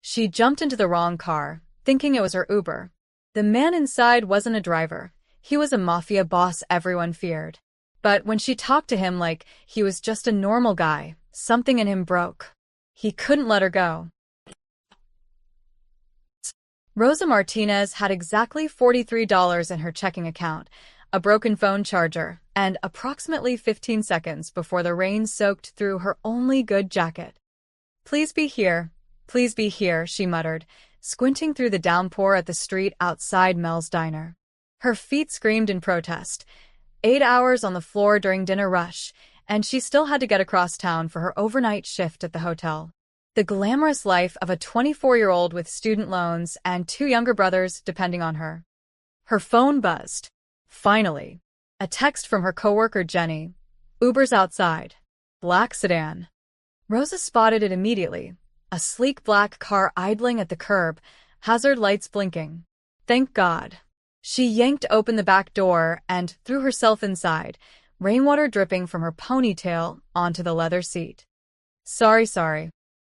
She jumped into the wrong car, thinking it was her Uber. The man inside wasn't a driver. He was a mafia boss everyone feared. But when she talked to him like he was just a normal guy, something in him broke. He couldn't let her go. Rosa Martinez had exactly $43 in her checking account, a broken phone charger, and approximately 15 seconds before the rain soaked through her only good jacket. Please be here, she muttered, squinting through the downpour at the street outside Mel's diner. Her feet screamed in protest. 8 hours on the floor during dinner rush, and she still had to get across town for her overnight shift at the hotel. The glamorous life of a 24-year-old with student loans and 2 younger brothers depending on her. Her phone buzzed. Finally. A text from her coworker Jenny. Uber's outside. Black sedan. Rosa spotted it immediately. A sleek black car idling at the curb, hazard lights blinking. Thank God. She yanked open the back door and threw herself inside, rainwater dripping from her ponytail onto the leather seat. Sorry.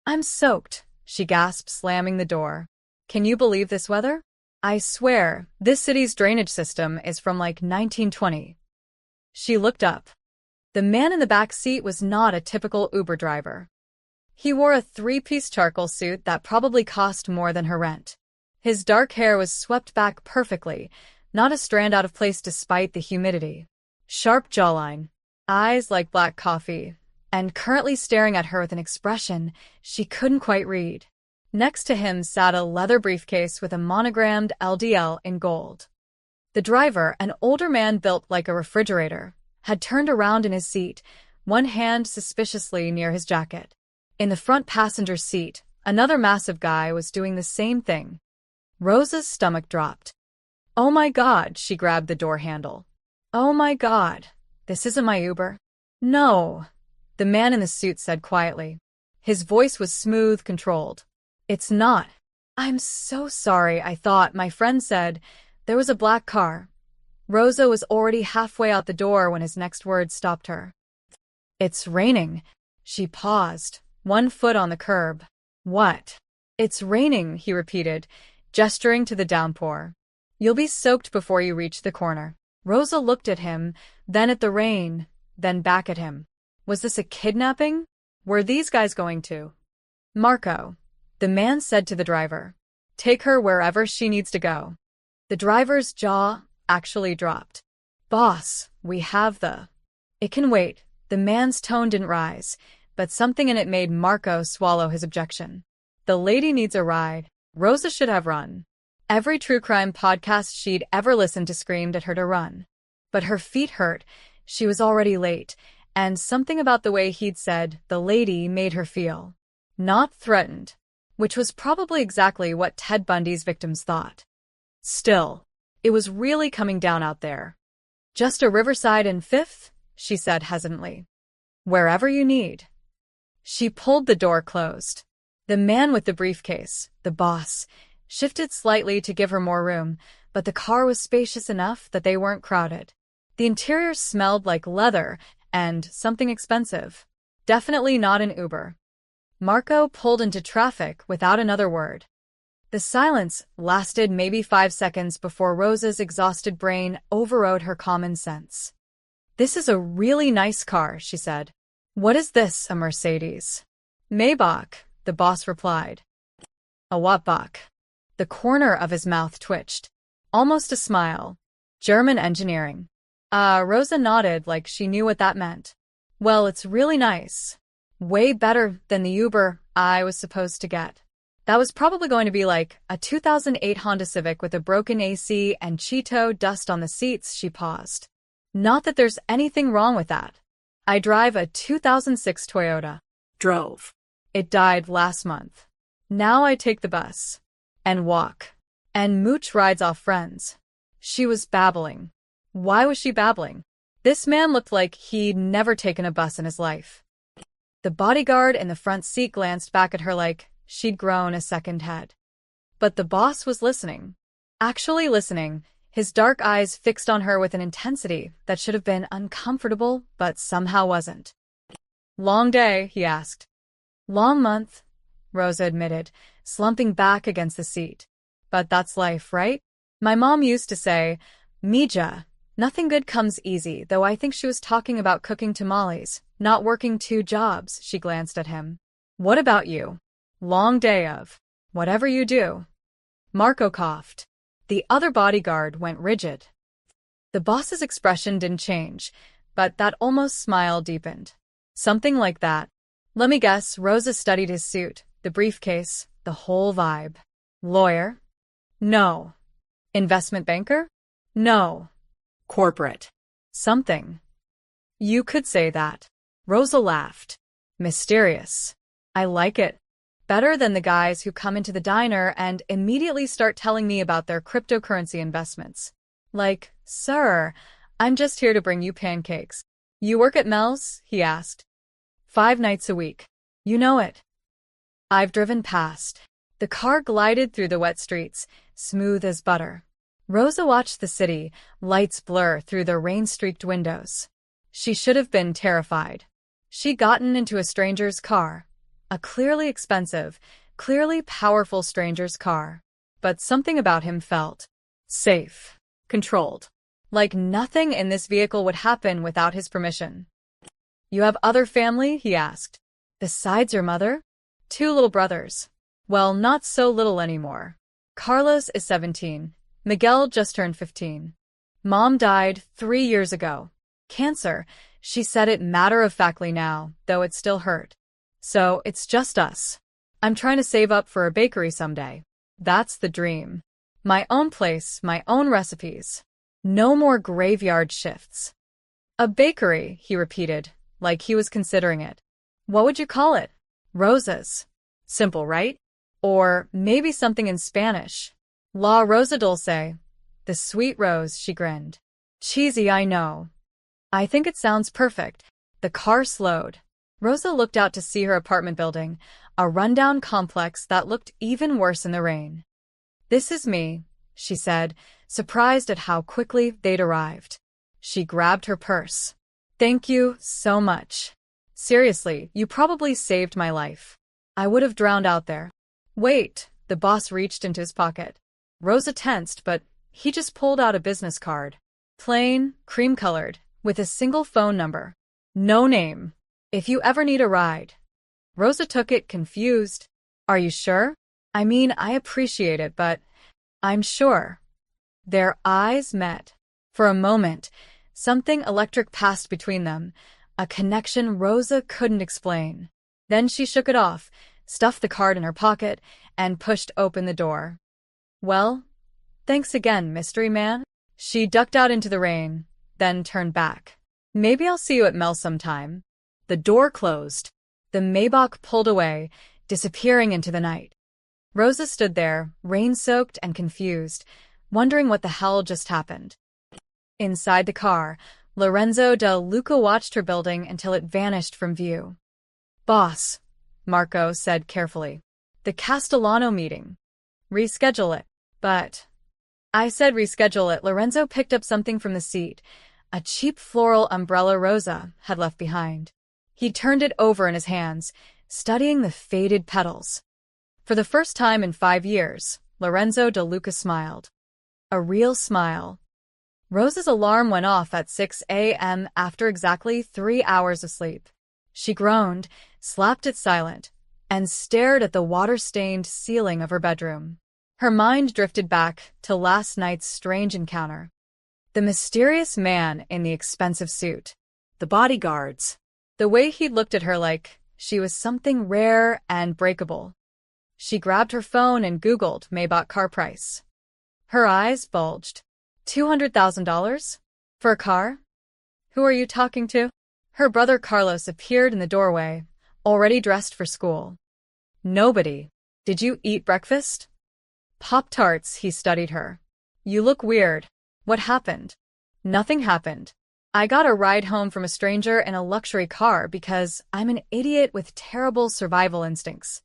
I'm soaked, she gasped, slamming the door. Can you believe this weather? I swear, this city's drainage system is from like 1920. She looked up. The man in the back seat was not a typical Uber driver. He wore a 3-piece charcoal suit that probably cost more than her rent. His dark hair was swept back perfectly, not a strand out of place despite the humidity. Sharp jawline, eyes like black coffee, and currently staring at her with an expression she couldn't quite read. Next to him sat a leather briefcase with a monogrammed LDL in gold. The driver, an older man built like a refrigerator, had turned around in his seat, one hand suspiciously near his jacket. In the front passenger seat, another massive guy was doing the same thing. Rosa's stomach dropped. Oh my God, she grabbed the door handle. Oh my God, this isn't my Uber. No, the man in the suit said quietly. His voice was smooth, controlled. It's not. I'm so sorry, I thought, my friend said. There was a black car. Rosa was already halfway out the door when his next words stopped her. It's raining. She paused, one foot on the curb. What? It's raining, he repeated, gesturing to the downpour. You'll be soaked before you reach the corner. Rosa looked at him, then at the rain, then back at him. Was this a kidnapping? Were these guys going to? Marco, the man said to the driver. Take her wherever she needs to go. The driver's jaw actually dropped. Boss, we have the... It can wait. The man's tone didn't rise, but something in it made Marco swallow his objection. The lady needs a ride. Rosa should have run. Every true crime podcast she'd ever listened to screamed at her to run. But her feet hurt. She was already late, and something about the way he'd said the lady made her feel not threatened, which was probably exactly what Ted Bundy's victims thought. Still, it was really coming down out there. Just a Riverside and Fifth, she said hesitantly. Wherever you need. She pulled the door closed. The man with the briefcase, the boss, shifted slightly to give her more room, but the car was spacious enough that they weren't crowded. The interior smelled like leather and something expensive. Definitely not an Uber. Marco pulled into traffic without another word. The silence lasted maybe 5 seconds before Rosa's exhausted brain overrode her common sense. This is a really nice car, she said. What is this, a Mercedes? Maybach, the boss replied. A Wattbach. The corner of his mouth twitched. Almost a smile. German engineering. Rosa nodded like she knew what that meant. Well, it's really nice. Way better than the Uber I was supposed to get. That was probably going to be like a 2008 Honda Civic with a broken AC and Cheeto dust on the seats. She paused. Not that there's anything wrong with that. I drive a 2006 Toyota. Drove. It died last month. Now I take the bus. And walk. And mooch rides off friends. She was babbling. Why was she babbling? This man looked like he'd never taken a bus in his life. The bodyguard in the front seat glanced back at her like she'd grown a second head. But the boss was listening. Actually listening, his dark eyes fixed on her with an intensity that should have been uncomfortable but somehow wasn't. Long day, he asked. Long month, Rosa admitted, slumping back against the seat. But that's life, right? My mom used to say, Mija, nothing good comes easy, though I think she was talking about cooking tamales, not working 2 jobs. She glanced at him. What about you? Long day of whatever you do. Marco coughed. The other bodyguard went rigid. The boss's expression didn't change, but that almost smile deepened. Something like that. Let me guess, Rosa studied his suit, the briefcase, the whole vibe. Lawyer? No. Investment banker? No. Corporate? Something. You could say that. Rosa laughed. Mysterious. I like it. Better than the guys who come into the diner and immediately start telling me about their cryptocurrency investments. Like, sir, I'm just here to bring you pancakes. You work at Mel's? He asked. 5 nights a week. You know it. I've driven past. The car glided through the wet streets, smooth as butter. Rosa watched the city, lights blur through the rain-streaked windows. She should have been terrified. She'd gotten into a stranger's car. A clearly expensive, clearly powerful stranger's car. But something about him felt safe, controlled. Like nothing in this vehicle would happen without his permission. You have other family? He asked. Besides your mother? 2 little brothers. Well, not so little anymore. Carlos is 17. Miguel just turned 15. Mom died 3 years ago. Cancer. She said it matter-of-factly now, though it still hurt. So it's just us. I'm trying to save up for a bakery someday. That's the dream. My own place, my own recipes. No more graveyard shifts. A bakery, he repeated, like he was considering it. What would you call it? Rosa's. Simple, right? Or maybe something in Spanish. La Rosa Dulce. The sweet rose, she grinned. Cheesy, I know. I think it sounds perfect. The car slowed. Rosa looked out to see her apartment building, a rundown complex that looked even worse in the rain. This is me, she said, surprised at how quickly they'd arrived. She grabbed her purse. Thank you so much. Seriously, you probably saved my life. I would have drowned out there. Wait, the boss reached into his pocket. Rosa tensed, but he just pulled out a business card. Plain, cream-colored, with a single phone number. No name. If you ever need a ride. Rosa took it, confused. Are you sure? I mean, I appreciate it, but I'm sure. Their eyes met. For a moment, something electric passed between them, a connection Rosa couldn't explain. Then she shook it off, stuffed the card in her pocket, and pushed open the door. Well, thanks again, mystery man. She ducked out into the rain, then turned back. Maybe I'll see you at Mel sometime. The door closed. The Maybach pulled away, disappearing into the night. Rosa stood there, rain-soaked and confused, wondering what the hell just happened. Inside the car, Lorenzo de Luca watched her building until it vanished from view. Boss, Marco said carefully. The Castellano meeting. Reschedule it. But I said reschedule it. Lorenzo picked up something from the seat, a cheap floral umbrella Rosa had left behind. He turned it over in his hands, studying the faded petals. For the first time in 5 years, Lorenzo de Luca smiled. A real smile. Rosa's alarm went off at 6 a.m. after exactly 3 hours of sleep. She groaned, slapped it silent, and stared at the water-stained ceiling of her bedroom. Her mind drifted back to last night's strange encounter. The mysterious man in the expensive suit. The bodyguards. The way he looked at her like she was something rare and breakable. She grabbed her phone and Googled Maybach car price. Her eyes bulged. $200,000? For a car? Who are you talking to? Her brother Carlos appeared in the doorway, already dressed for school. Nobody. Did you eat breakfast? Pop-Tarts, he studied her. You look weird. What happened? Nothing happened. I got a ride home from a stranger in a luxury car because I'm an idiot with terrible survival instincts.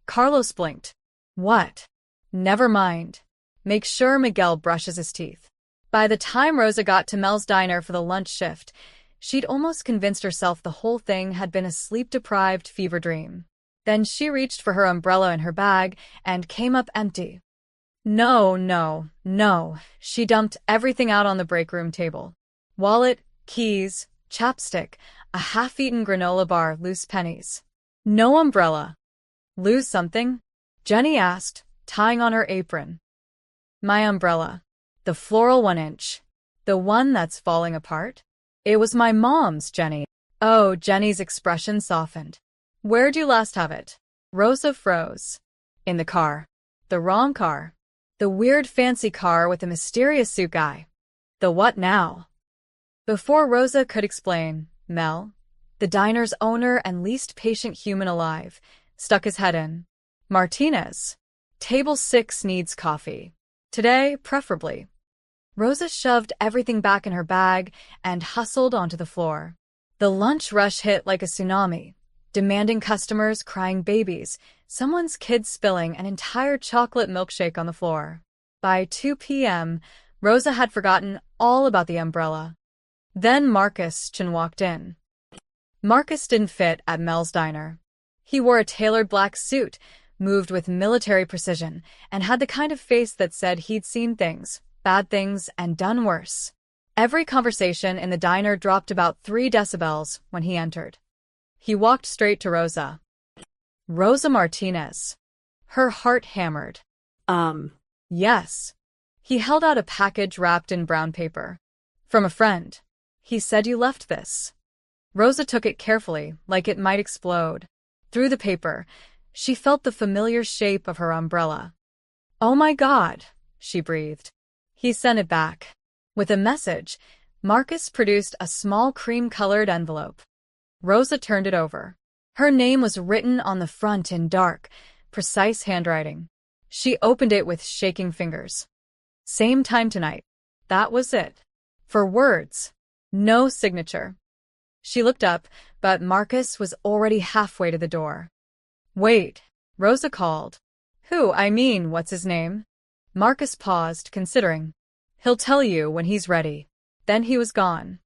Carlos blinked. What? Never mind. Make sure Miguel brushes his teeth. By the time Rosa got to Mel's diner for the lunch shift, she'd almost convinced herself the whole thing had been a sleep-deprived fever dream. Then she reached for her umbrella in her bag and came up empty. No, no, no. She dumped everything out on the break room table. Wallet, keys, chapstick, a half-eaten granola bar, loose pennies. No umbrella. Lose something? Jenny asked, tying on her apron. My umbrella. The floral 1-inch. The one that's falling apart? It was my mom's, Jenny. Oh, Jenny's expression softened. Where'd you last have it? Rosa froze. In the car. The wrong car. The weird fancy car with the mysterious suit guy. The what now? Before Rosa could explain, Mel, the diner's owner and least patient human alive, stuck his head in. Martinez. Table 6 needs coffee. Today, preferably. Rosa shoved everything back in her bag and hustled onto the floor. The lunch rush hit like a tsunami, demanding customers, crying babies, someone's kid spilling an entire chocolate milkshake on the floor. By 2 p.m., Rosa had forgotten all about the umbrella. Then Marcus Chin walked in. Marcus didn't fit at Mel's diner. He wore a tailored black suit, moved with military precision, and had the kind of face that said he'd seen things, bad things, and done worse. Every conversation in the diner dropped about 3 decibels when he entered. He walked straight to Rosa. Rosa Martinez. Her heart hammered. Yes. He held out a package wrapped in brown paper. From a friend. He said you left this. Rosa took it carefully, like it might explode. Through the paper, she felt the familiar shape of her umbrella. Oh my God, she breathed. He sent it back. With a message, Marcus produced a small cream-colored envelope. Rosa turned it over. Her name was written on the front in dark, precise handwriting. She opened it with shaking fingers. Same time tonight. That was it. For words. No signature. She looked up, but Marcus was already halfway to the door. Wait, Rosa called. Who, I mean, what's his name? Marcus paused, considering. He'll tell you when he's ready. Then he was gone.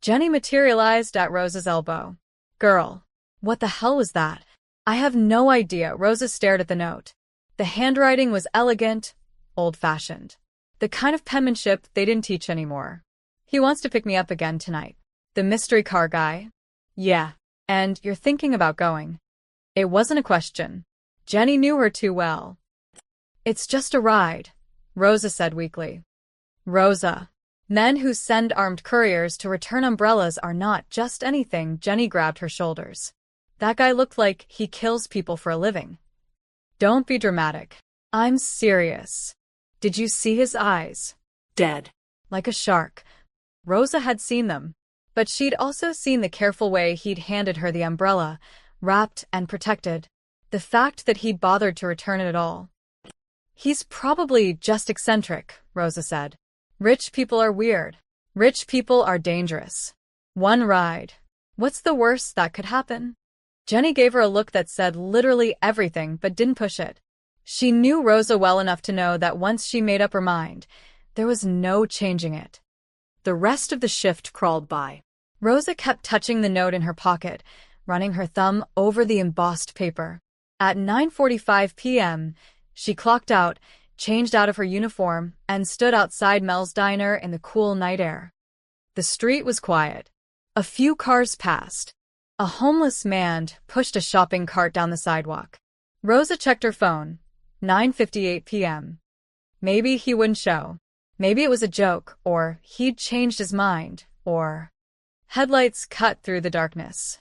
Jenny materialized at Rosa's elbow. Girl, what the hell was that? I have no idea. Rosa stared at the note. The handwriting was elegant, old-fashioned. The kind of penmanship they didn't teach anymore. He wants to pick me up again tonight. The mystery car guy? Yeah. And you're thinking about going. It wasn't a question. Jenny knew her too well. It's just a ride, Rosa said weakly. Rosa. Men who send armed couriers to return umbrellas are not just anything. Jenny grabbed her shoulders. That guy looked like he kills people for a living. Don't be dramatic. I'm serious. Did you see his eyes? Dead. Like a shark. Rosa had seen them. But she'd also seen the careful way he'd handed her the umbrella, wrapped and protected. The fact that he'd bothered to return it at all. He's probably just eccentric, Rosa said. Rich people are weird. Rich people are dangerous. One ride. What's the worst that could happen? Jenny gave her a look that said literally everything but didn't push it. She knew Rosa well enough to know that once she made up her mind, there was no changing it. The rest of the shift crawled by. Rosa kept touching the note in her pocket, running her thumb over the embossed paper. At 9:45 p.m., she clocked out, changed out of her uniform, and stood outside Mel's diner in the cool night air. The street was quiet. A few cars passed. A homeless man pushed a shopping cart down the sidewalk. Rosa checked her phone. 9:58 p.m. Maybe he wouldn't show. Maybe it was a joke, or he'd changed his mind, or... Headlights cut through the darkness.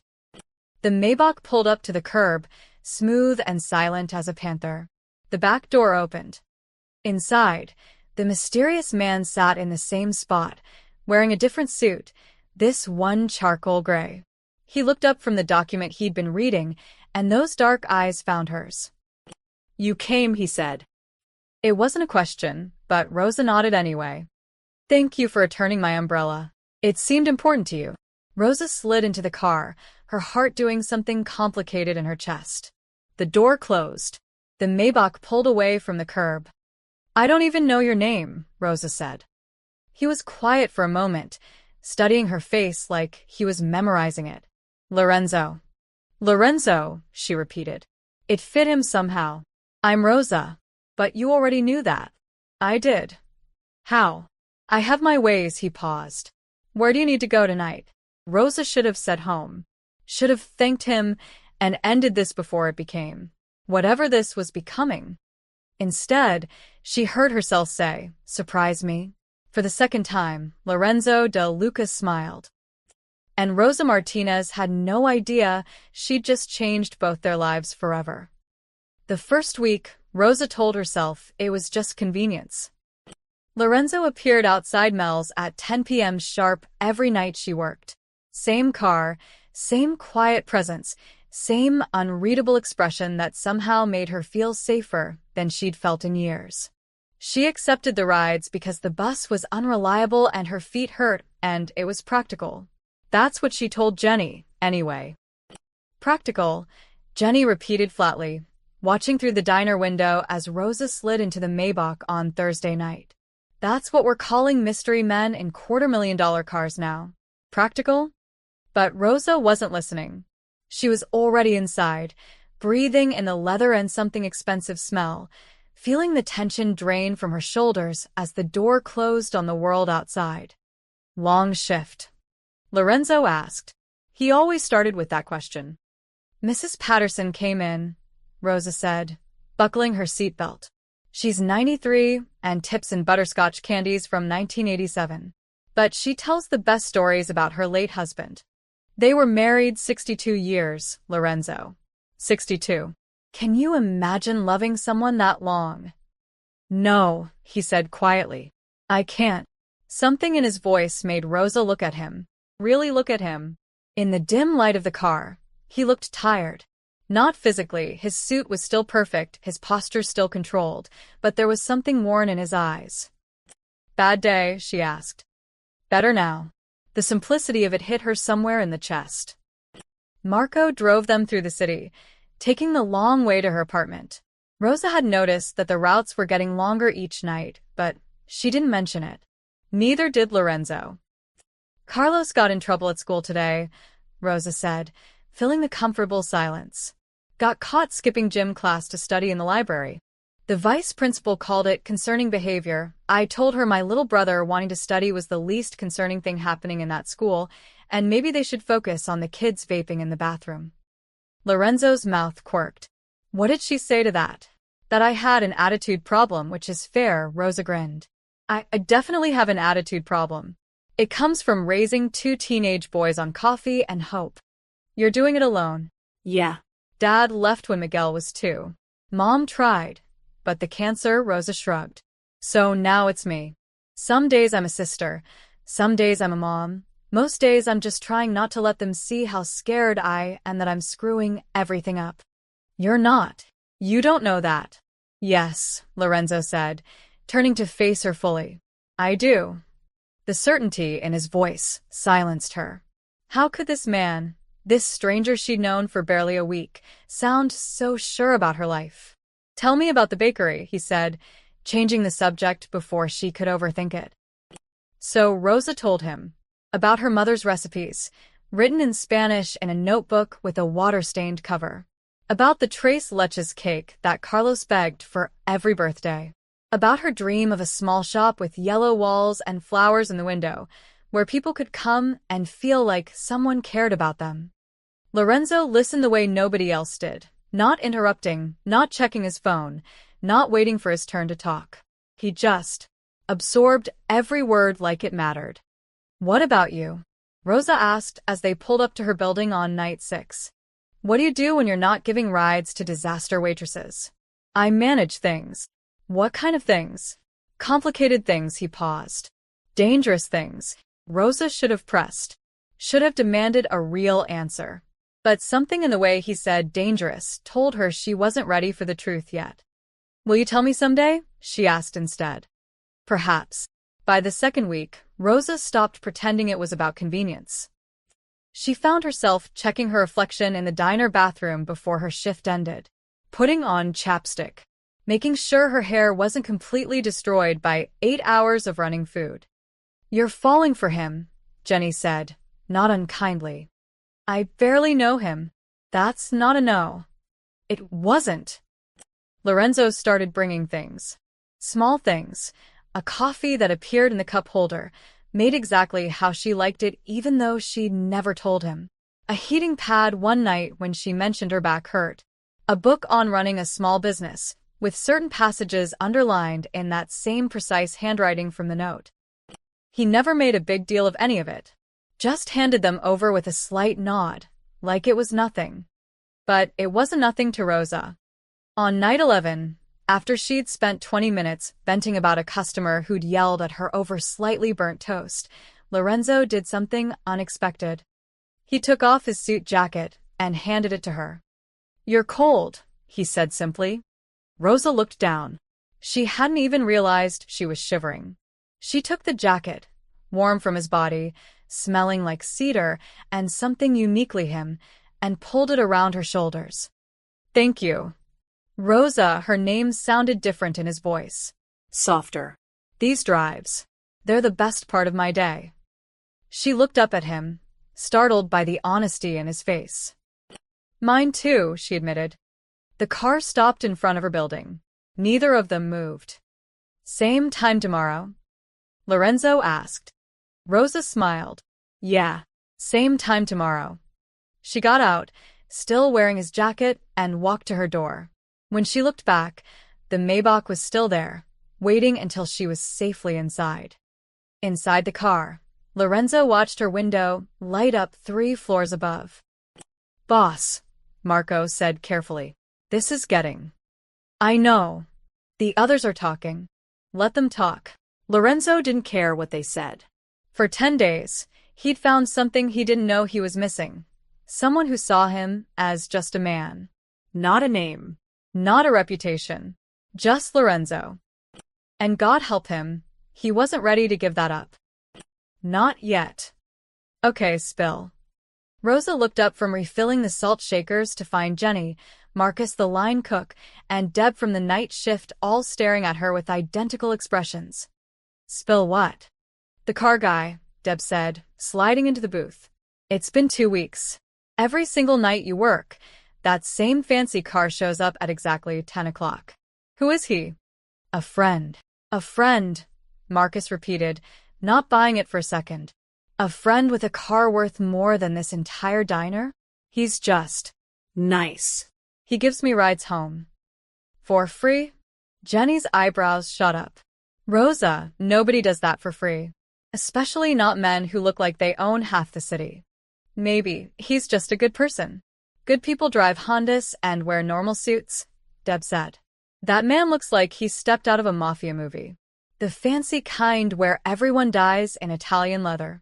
The Maybach pulled up to the curb, smooth and silent as a panther. The back door opened. Inside, the mysterious man sat in the same spot, wearing a different suit, this one charcoal gray. He looked up from the document he'd been reading, and those dark eyes found hers. You came, he said. It wasn't a question, but Rosa nodded anyway. Thank you for returning my umbrella. It seemed important to you. Rosa slid into the car, her heart doing something complicated in her chest. The door closed. The Maybach pulled away from the curb. I don't even know your name, Rosa said. He was quiet for a moment, studying her face like he was memorizing it. Lorenzo. Lorenzo, she repeated. It fit him somehow. I'm Rosa. But you already knew that. I did. How? I have my ways, he paused. Where do you need to go tonight? Rosa should have said home. Should have thanked him and ended this before it became whatever this was becoming. Instead, she heard herself say, surprise me. For the second time, Lorenzo de Lucas smiled. And Rosa Martinez had no idea she'd just changed both their lives forever. The first week, Rosa told herself it was just convenience. Lorenzo appeared outside Mel's at 10 p.m. sharp every night she worked. Same car, same quiet presence, same unreadable expression that somehow made her feel safer than she'd felt in years. She accepted the rides because the bus was unreliable and her feet hurt, and it was practical. That's what she told Jenny, anyway. Practical, Jenny repeated flatly, watching through the diner window as Rosa slid into the Maybach on Thursday night. That's what we're calling mystery men in $250,000 cars now. Practical? But Rosa wasn't listening. She was already inside, breathing in the leather and something expensive smell, feeling the tension drain from her shoulders as the door closed on the world outside. Long shift? Lorenzo asked. He always started with that question. Mrs. Patterson came in, Rosa said, buckling her seatbelt. She's 93 and tips in butterscotch candies from 1987. But she tells the best stories about her late husband. They were married 62 years, Lorenzo. 62. Can you imagine loving someone that long? No, he said quietly. I can't. Something in his voice made Rosa look at him. Really look at him. In the dim light of the car, he looked tired. Not physically, his suit was still perfect, his posture still controlled, but there was something worn in his eyes. Bad day, she asked. Better now. The simplicity of it hit her somewhere in the chest. Marco drove them through the city, taking the long way to her apartment. Rosa had noticed that the routes were getting longer each night, but she didn't mention it. Neither did Lorenzo. Carlos got in trouble at school today, Rosa said, filling the comfortable silence. Got caught skipping gym class to study in the library. The vice principal called it concerning behavior. I told her my little brother wanting to study was the least concerning thing happening in that school, and maybe they should focus on the kids vaping in the bathroom. Lorenzo's mouth quirked. What did she say to that? That I had an attitude problem, which is fair, Rosa grinned. I definitely have an attitude problem. It comes from raising 2 teenage boys on coffee and hope. You're doing it alone. Yeah. Dad left when Miguel was 2. Mom tried. But the cancer, Rosa shrugged. So now it's me. Some days I'm a sister. Some days I'm a mom. Most days I'm just trying not to let them see how scared I am that I'm screwing everything up. You're not. You don't know that. Yes, Lorenzo said, turning to face her fully. I do. The certainty in his voice silenced her. How could this man, this stranger she'd known for barely a week, sound so sure about her life? Tell me about the bakery, he said, changing the subject before she could overthink it. So Rosa told him about her mother's recipes, written in Spanish in a notebook with a water-stained cover. About the tres leches cake that Carlos begged for every birthday. About her dream of a small shop with yellow walls and flowers in the window, where people could come and feel like someone cared about them. Lorenzo listened the way nobody else did. Not interrupting, not checking his phone, not waiting for his turn to talk. He just absorbed every word like it mattered. What about you? Rosa asked as they pulled up to her building on night 6. What do you do when you're not giving rides to disaster waitresses? I manage things. What kind of things? Complicated things, he paused. Dangerous things. Rosa should have pressed. Should have demanded a real answer. But something in the way he said dangerous told her she wasn't ready for the truth yet. Will you tell me someday? She asked instead. Perhaps. By the second week, Rosa stopped pretending it was about convenience. She found herself checking her reflection in the diner bathroom before her shift ended, putting on chapstick, making sure her hair wasn't completely destroyed by 8 hours of running food. You're falling for him, Jenny said, not unkindly. I barely know him. That's not a no. It wasn't. Lorenzo started bringing things. Small things. A coffee that appeared in the cup holder, made exactly how she liked it even though she never told him. A heating pad one night when she mentioned her back hurt. A book on running a small business, with certain passages underlined in that same precise handwriting from the note. He never made a big deal of any of it. Just handed them over with a slight nod, like it was nothing. But it wasn't nothing to Rosa. On night 11, after she'd spent 20 minutes venting about a customer who'd yelled at her over slightly burnt toast, Lorenzo did something unexpected. He took off his suit jacket and handed it to her. "You're cold," he said simply. Rosa looked down. She hadn't even realized she was shivering. She took the jacket, warm from his body, smelling like cedar and something uniquely him, and pulled it around her shoulders. "Thank you." Rosa, her name sounded different in his voice. Softer. "These drives. They're the best part of my day." She looked up at him, startled by the honesty in his face. "Mine too," she admitted. The car stopped in front of her building. Neither of them moved. "Same time tomorrow?" Lorenzo asked. Rosa smiled. "Yeah, same time tomorrow." She got out, still wearing his jacket, and walked to her door. When she looked back, the Maybach was still there, waiting until she was safely inside. Inside the car, Lorenzo watched her window light up 3 floors above. "Boss," Marco said carefully, "this is getting—" "I know. The others are talking. Let them talk." Lorenzo didn't care what they said. For 10 days, he'd found something he didn't know he was missing. Someone who saw him as just a man. Not a name. Not a reputation. Just Lorenzo. And God help him, he wasn't ready to give that up. Not yet. "Okay, spill." Rosa looked up from refilling the salt shakers to find Jenny, Marcus the line cook, and Deb from the night shift all staring at her with identical expressions. "Spill what?" "The car guy," Deb said, sliding into the booth. "It's been 2 weeks. Every single night you work, that same fancy car shows up at exactly 10 o'clock. Who is he?" "A friend." "A friend," Marcus repeated, not buying it for a second. "A friend with a car worth more than this entire diner? He's just nice. He gives me rides home." "For free?" Jenny's eyebrows shot up. "Rosa, nobody does that for free. Especially not men who look like they own half the city." "Maybe he's just a good person. Good people drive Hondas and wear normal suits," Deb said. "That man looks like he stepped out of a Mafia movie. The fancy kind where everyone dies in Italian leather."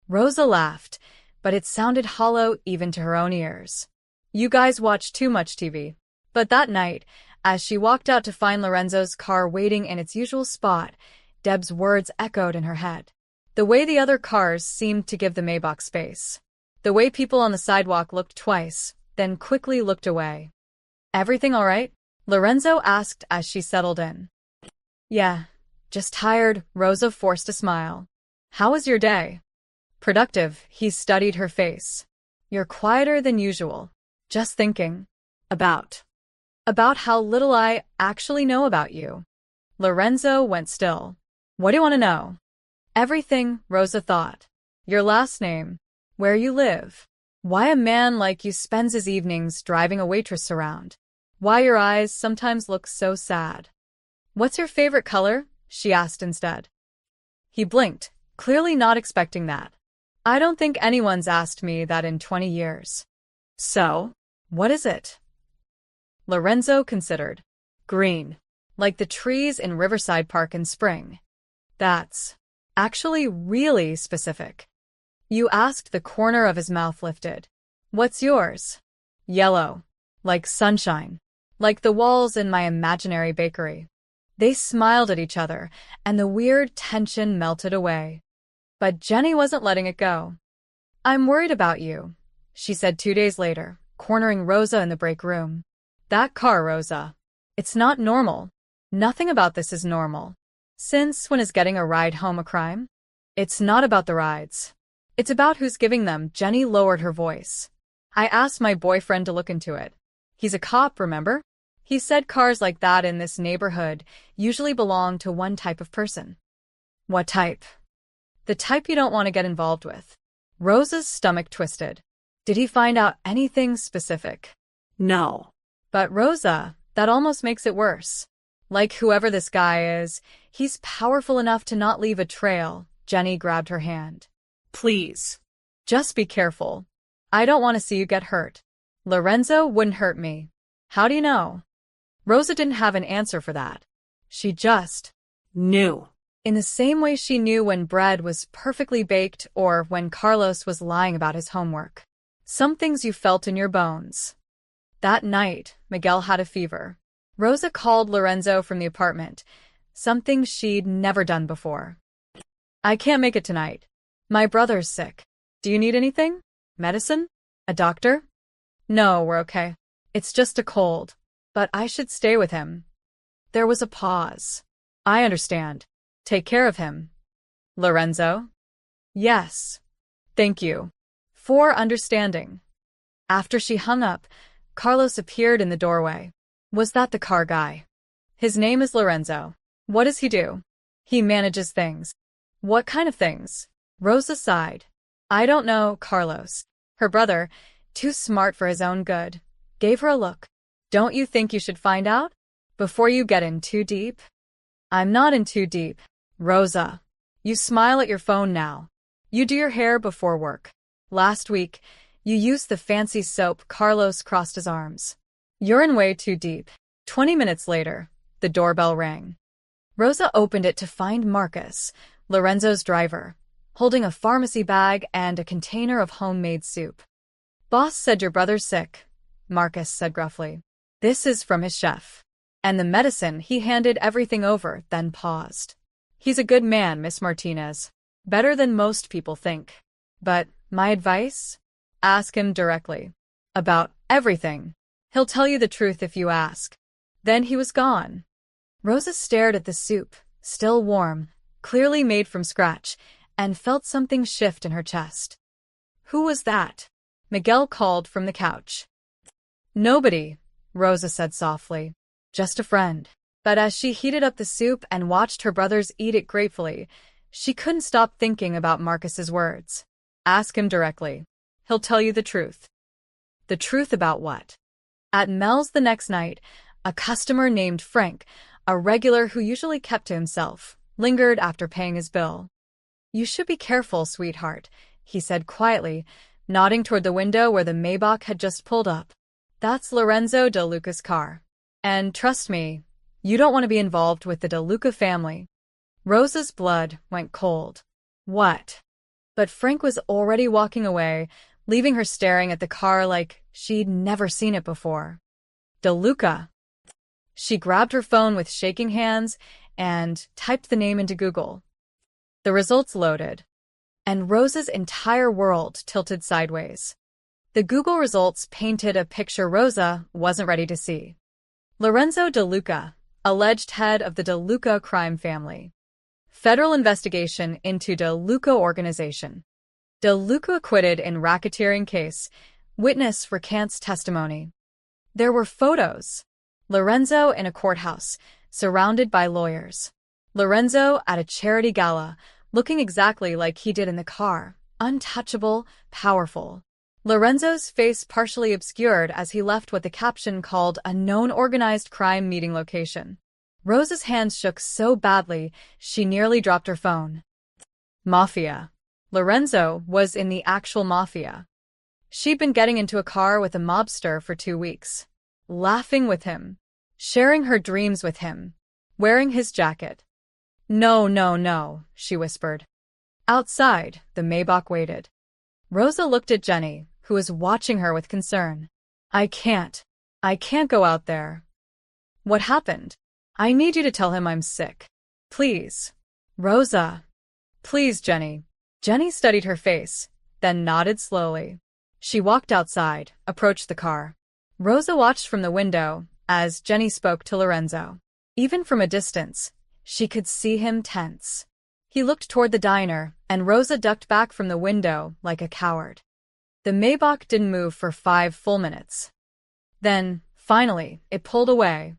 Rosa laughed, but it sounded hollow even to her own ears. "You guys watch too much TV." But that night, as she walked out to find Lorenzo's car waiting in its usual spot, Deb's words echoed in her head. The way the other cars seemed to give the Maybach space. The way people on the sidewalk looked twice, then quickly looked away. "Everything all right?" Lorenzo asked as she settled in. "Yeah, just tired," Rosa forced a smile. "How was your day?" "Productive," he studied her face. "You're quieter than usual." "Just thinking." About how little I actually know about you." Lorenzo went still. "What do you want to know?" "Everything," Rosa thought. "Your last name. Where you live. Why a man like you spends his evenings driving a waitress around. Why your eyes sometimes look so sad." "What's your favorite color?" she asked instead. He blinked, clearly not expecting that. "I don't think anyone's asked me that in 20 years. "So, what is it?" Lorenzo considered. "Green. Like the trees in Riverside Park in spring." "That's actually really specific." "You asked." The corner of his mouth lifted. "What's yours?" "Yellow. Like sunshine. Like the walls in my imaginary bakery." They smiled at each other, and the weird tension melted away. But Jenny wasn't letting it go. "I'm worried about you," she said 2 days later, cornering Rosa in the break room. "That car, Rosa. It's not normal. Nothing about this is normal. Since when is getting a ride home a crime?" "It's not about the rides. It's about who's giving them." Jenny lowered her voice. I asked my boyfriend to look into it. He's a cop, remember? He said cars like that in this neighborhood usually belong to one type of person. What type? The type you don't want to get involved with. Rosa's stomach twisted. Did he find out anything specific? No. But Rosa, that almost makes it worse. Like whoever this guy is, he's powerful enough to not leave a trail. Jenny grabbed her hand. Please. Just be careful. I don't want to see you get hurt. Lorenzo wouldn't hurt me. How do you know? Rosa didn't have an answer for that. She just knew. In the same way she knew when bread was perfectly baked or when Carlos was lying about his homework. Some things you felt in your bones. That night, Miguel had a fever. Rosa called Lorenzo from the apartment, something she'd never done before. I can't make it tonight. My brother's sick. Do you need anything? Medicine? A doctor? No, we're okay. It's just a cold. But I should stay with him. There was a pause. I understand. Take care of him. Lorenzo? Yes. Thank you. For understanding. After she hung up, Carlos appeared in the doorway. Was that the car guy? His name is Lorenzo. What does he do? He manages things. What kind of things? Rosa sighed. I don't know, Carlos. Her brother, too smart for his own good, gave her a look. Don't you think you should find out? Before you get in too deep? I'm not in too deep. Rosa. You smile at your phone now. You do your hair before work. Last week, you used the fancy soap. Carlos crossed his arms. You're in way too deep. 20 minutes later, the doorbell rang. Rosa opened it to find Marcus, Lorenzo's driver, holding a pharmacy bag and a container of homemade soup. Boss said your brother's sick, Marcus said gruffly. This is from his chef. And the medicine. He handed everything over, then paused. He's a good man, Miss Martinez. Better than most people think. But my advice? Ask him directly. About everything. He'll tell you the truth if you ask. Then he was gone. Rosa stared at the soup, still warm, clearly made from scratch, and felt something shift in her chest. Who was that? Miguel called from the couch. Nobody, Rosa said softly. Just a friend. But as she heated up the soup and watched her brothers eat it gratefully, she couldn't stop thinking about Marcus's words. Ask him directly. He'll tell you the truth. The truth about what? At Mel's the next night, a customer named Frank, a regular who usually kept to himself, lingered after paying his bill. You should be careful, sweetheart, he said quietly, nodding toward the window where the Maybach had just pulled up. That's Lorenzo De Luca's car. And trust me, you don't want to be involved with the De Luca family. Rosa's blood went cold. What? But Frank was already walking away, leaving her staring at the car like she'd never seen it before. De Luca. She grabbed her phone with shaking hands and typed the name into Google. The results loaded, and Rosa's entire world tilted sideways. The Google results painted a picture Rosa wasn't ready to see. Lorenzo De Luca, alleged head of the De Luca crime family. Federal investigation into De Luca organization. De Luca acquitted in racketeering case. Witness recants testimony. There were photos. Lorenzo in a courthouse, surrounded by lawyers. Lorenzo at a charity gala, looking exactly like he did in the car, untouchable, powerful. Lorenzo's face partially obscured as he left what the caption called a known organized crime meeting location. Rosa's hands shook so badly, she nearly dropped her phone. Mafia. Lorenzo was in the actual Mafia. She'd been getting into a car with a mobster for 2 weeks. Laughing with him. Sharing her dreams with him. Wearing his jacket. No, no, no, she whispered. Outside, the Maybach waited. Rosa looked at Jenny, who was watching her with concern. I can't go out there. What happened? I need you to tell him I'm sick. Please. Rosa. Please, Jenny. Jenny studied her face, then nodded slowly. She walked outside, approached the car. Rosa watched from the window as Jenny spoke to Lorenzo. Even from a distance, she could see him tense. He looked toward the diner, and Rosa ducked back from the window like a coward. The Maybach didn't move for 5 full minutes. Then, finally, it pulled away.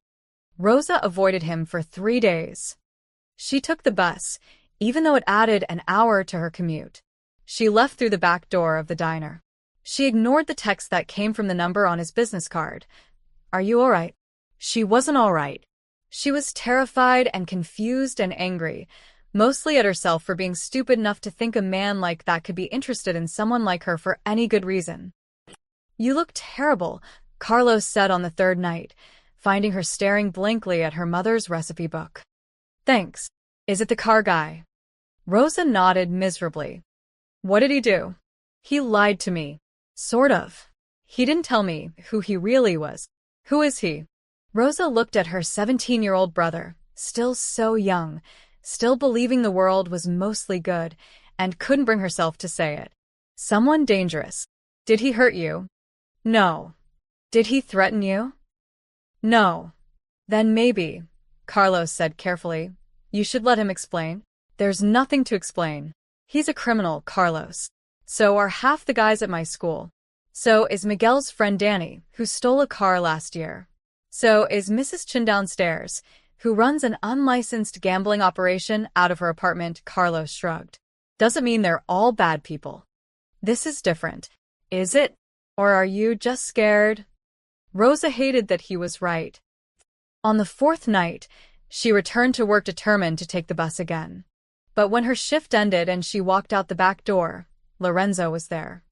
Rosa avoided him for 3 days. She took the bus, even though it added an hour to her commute. She left through the back door of the diner. She ignored the text that came from the number on his business card. "Are you all right?" She wasn't all right. She was terrified and confused and angry, mostly at herself for being stupid enough to think a man like that could be interested in someone like her for any good reason. "You look terrible," Carlos said on the 3rd night, finding her staring blankly at her mother's recipe book. "Thanks. Is it the car guy?" Rosa nodded miserably. "What did he do?" "He lied to me." "Sort of. He didn't tell me who he really was." "Who is he?" Rosa looked at her 17-year-old brother, still so young, still believing the world was mostly good, and couldn't bring herself to say it. "Someone dangerous." "Did he hurt you?" "No." "Did he threaten you?" "No." "Then maybe," Carlos said carefully, "you should let him explain." "There's nothing to explain. He's a criminal, Carlos. So are half the guys at my school. So is Miguel's friend Danny, who stole a car last year. So is Mrs. Chin downstairs, who runs an unlicensed gambling operation out of her apartment." Carlos shrugged. "Doesn't mean they're all bad people." "This is different. Is it? Or are you just scared?" Rosa hated that he was right. On the 4th night, she returned to work determined to take the bus again. But when her shift ended and she walked out the back door, Lorenzo was there.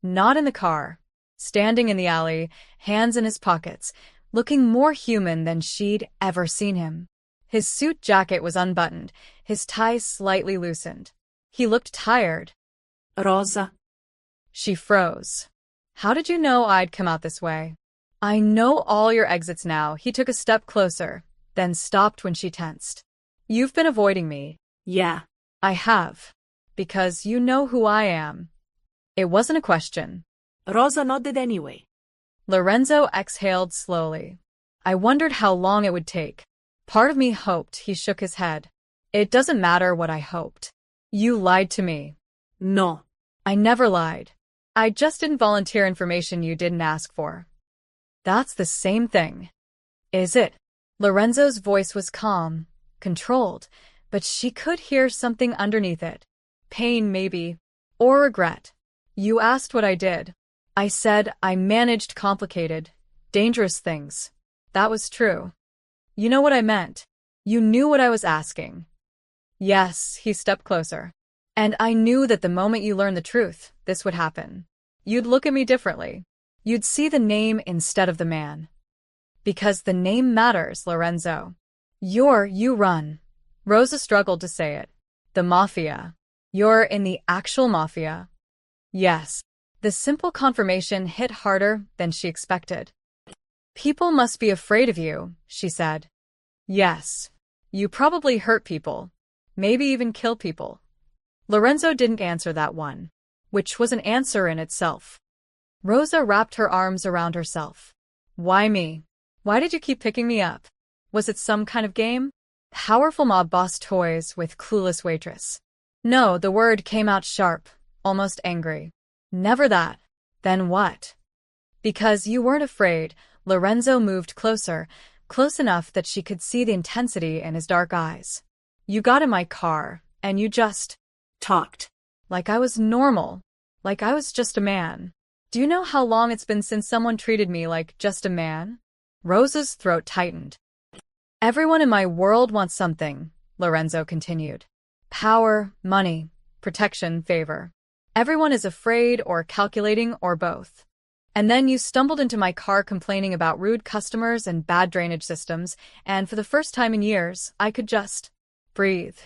Not in the car. Standing in the alley, hands in his pockets, looking more human than she'd ever seen him. His suit jacket was unbuttoned, his tie slightly loosened. He looked tired. "Rosa." She froze. "How did you know I'd come out this way?" "I know all your exits now." He took a step closer, then stopped when she tensed. "You've been avoiding me." "Yeah." "I have. Because you know who I am." It wasn't a question. Rosa nodded anyway. Lorenzo exhaled slowly. I wondered how long it would take. Part of me hoped. He shook his head. "It doesn't matter what I hoped. You lied to me." "No." "I never lied. I just didn't volunteer information you didn't ask for." "That's the same thing." "Is it?" Lorenzo's voice was calm, controlled, but she could hear something underneath it. Pain, maybe. Or regret. "You asked what I did. I said I managed complicated, dangerous things. That was true. You know what I meant. You knew what I was asking." "Yes," he stepped closer. "And I knew that the moment you learned the truth, this would happen. You'd look at me differently. You'd see the name instead of the man. Because the name matters, Lorenzo. You run." Rosa struggled to say it. "The Mafia. You're in the actual Mafia." "Yes." The simple confirmation hit harder than she expected. "People must be afraid of you," she said. "Yes. You probably hurt people. Maybe even kill people." Lorenzo didn't answer that one, which was an answer in itself. Rosa wrapped her arms around herself. "Why me? Why did you keep picking me up? Was it some kind of game? Powerful mob boss toys with clueless waitress?" "No," the word came out sharp, almost angry. "Never that." "Then what?" "Because you weren't afraid." Lorenzo moved closer, close enough that she could see the intensity in his dark eyes. "You got in my car, and you just talked. Like I was normal. Like I was just a man. Do you know how long it's been since someone treated me like just a man?" Rosa's throat tightened. "Everyone in my world wants something," Lorenzo continued. "Power, money, protection, favor. Everyone is afraid or calculating or both. And then you stumbled into my car complaining about rude customers and bad drainage systems, and for the first time in years, I could just breathe."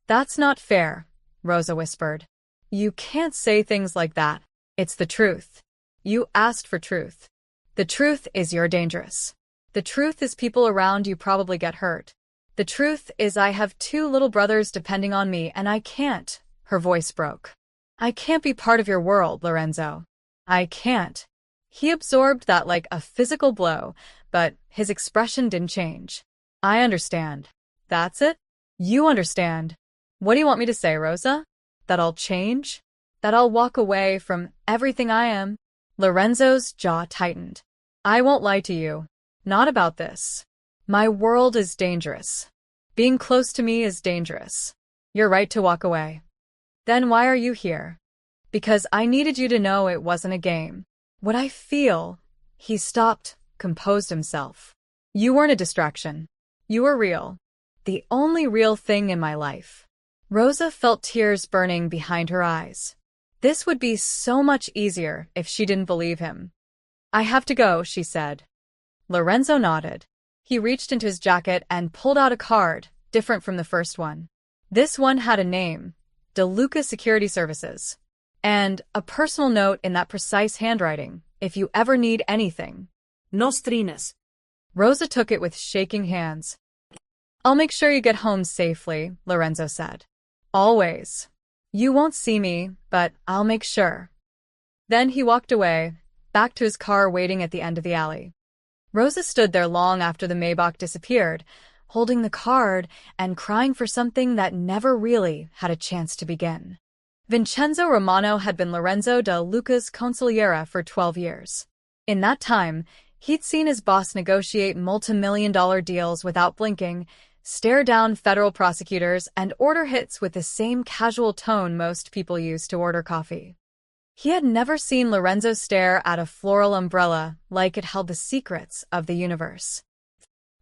"That's not fair," Rosa whispered. "You can't say things like that. It's the truth. You asked for truth. The truth is you're dangerous. The truth is people around you probably get hurt. The truth is I have 2 little brothers depending on me and I can't." Her voice broke. "I can't be part of your world, Lorenzo. I can't." He absorbed that like a physical blow, but his expression didn't change. "I understand." "That's it? You understand. What do you want me to say, Rosa? That I'll change?" That I'll walk away from everything I am? Lorenzo's jaw tightened. I won't lie to you. Not about this. My world is dangerous. Being close to me is dangerous. You're right to walk away. Then why are you here? Because I needed you to know it wasn't a game. What I feel. He stopped, composed himself. You weren't a distraction. You were real. The only real thing in my life. Rosa felt tears burning behind her eyes. This would be so much easier if she didn't believe him. I have to go, she said. Lorenzo nodded. He reached into his jacket and pulled out a card, different from the first one. This one had a name, DeLuca Security Services, and a personal note in that precise handwriting, if you ever need anything. Nostrines. Rosa took it with shaking hands. I'll make sure you get home safely, Lorenzo said. Always. You won't see me, but I'll make sure. Then he walked away, back to his car waiting at the end of the alley. Rosa stood there long after the Maybach disappeared, holding the card and crying for something that never really had a chance to begin. Vincenzo Romano had been Lorenzo de Luca's consigliere for 12 years. In that time, he'd seen his boss negotiate multi-million-dollar deals without blinking, stare down federal prosecutors, and order hits with the same casual tone most people use to order coffee. He had never seen Lorenzo stare at a floral umbrella like it held the secrets of the universe.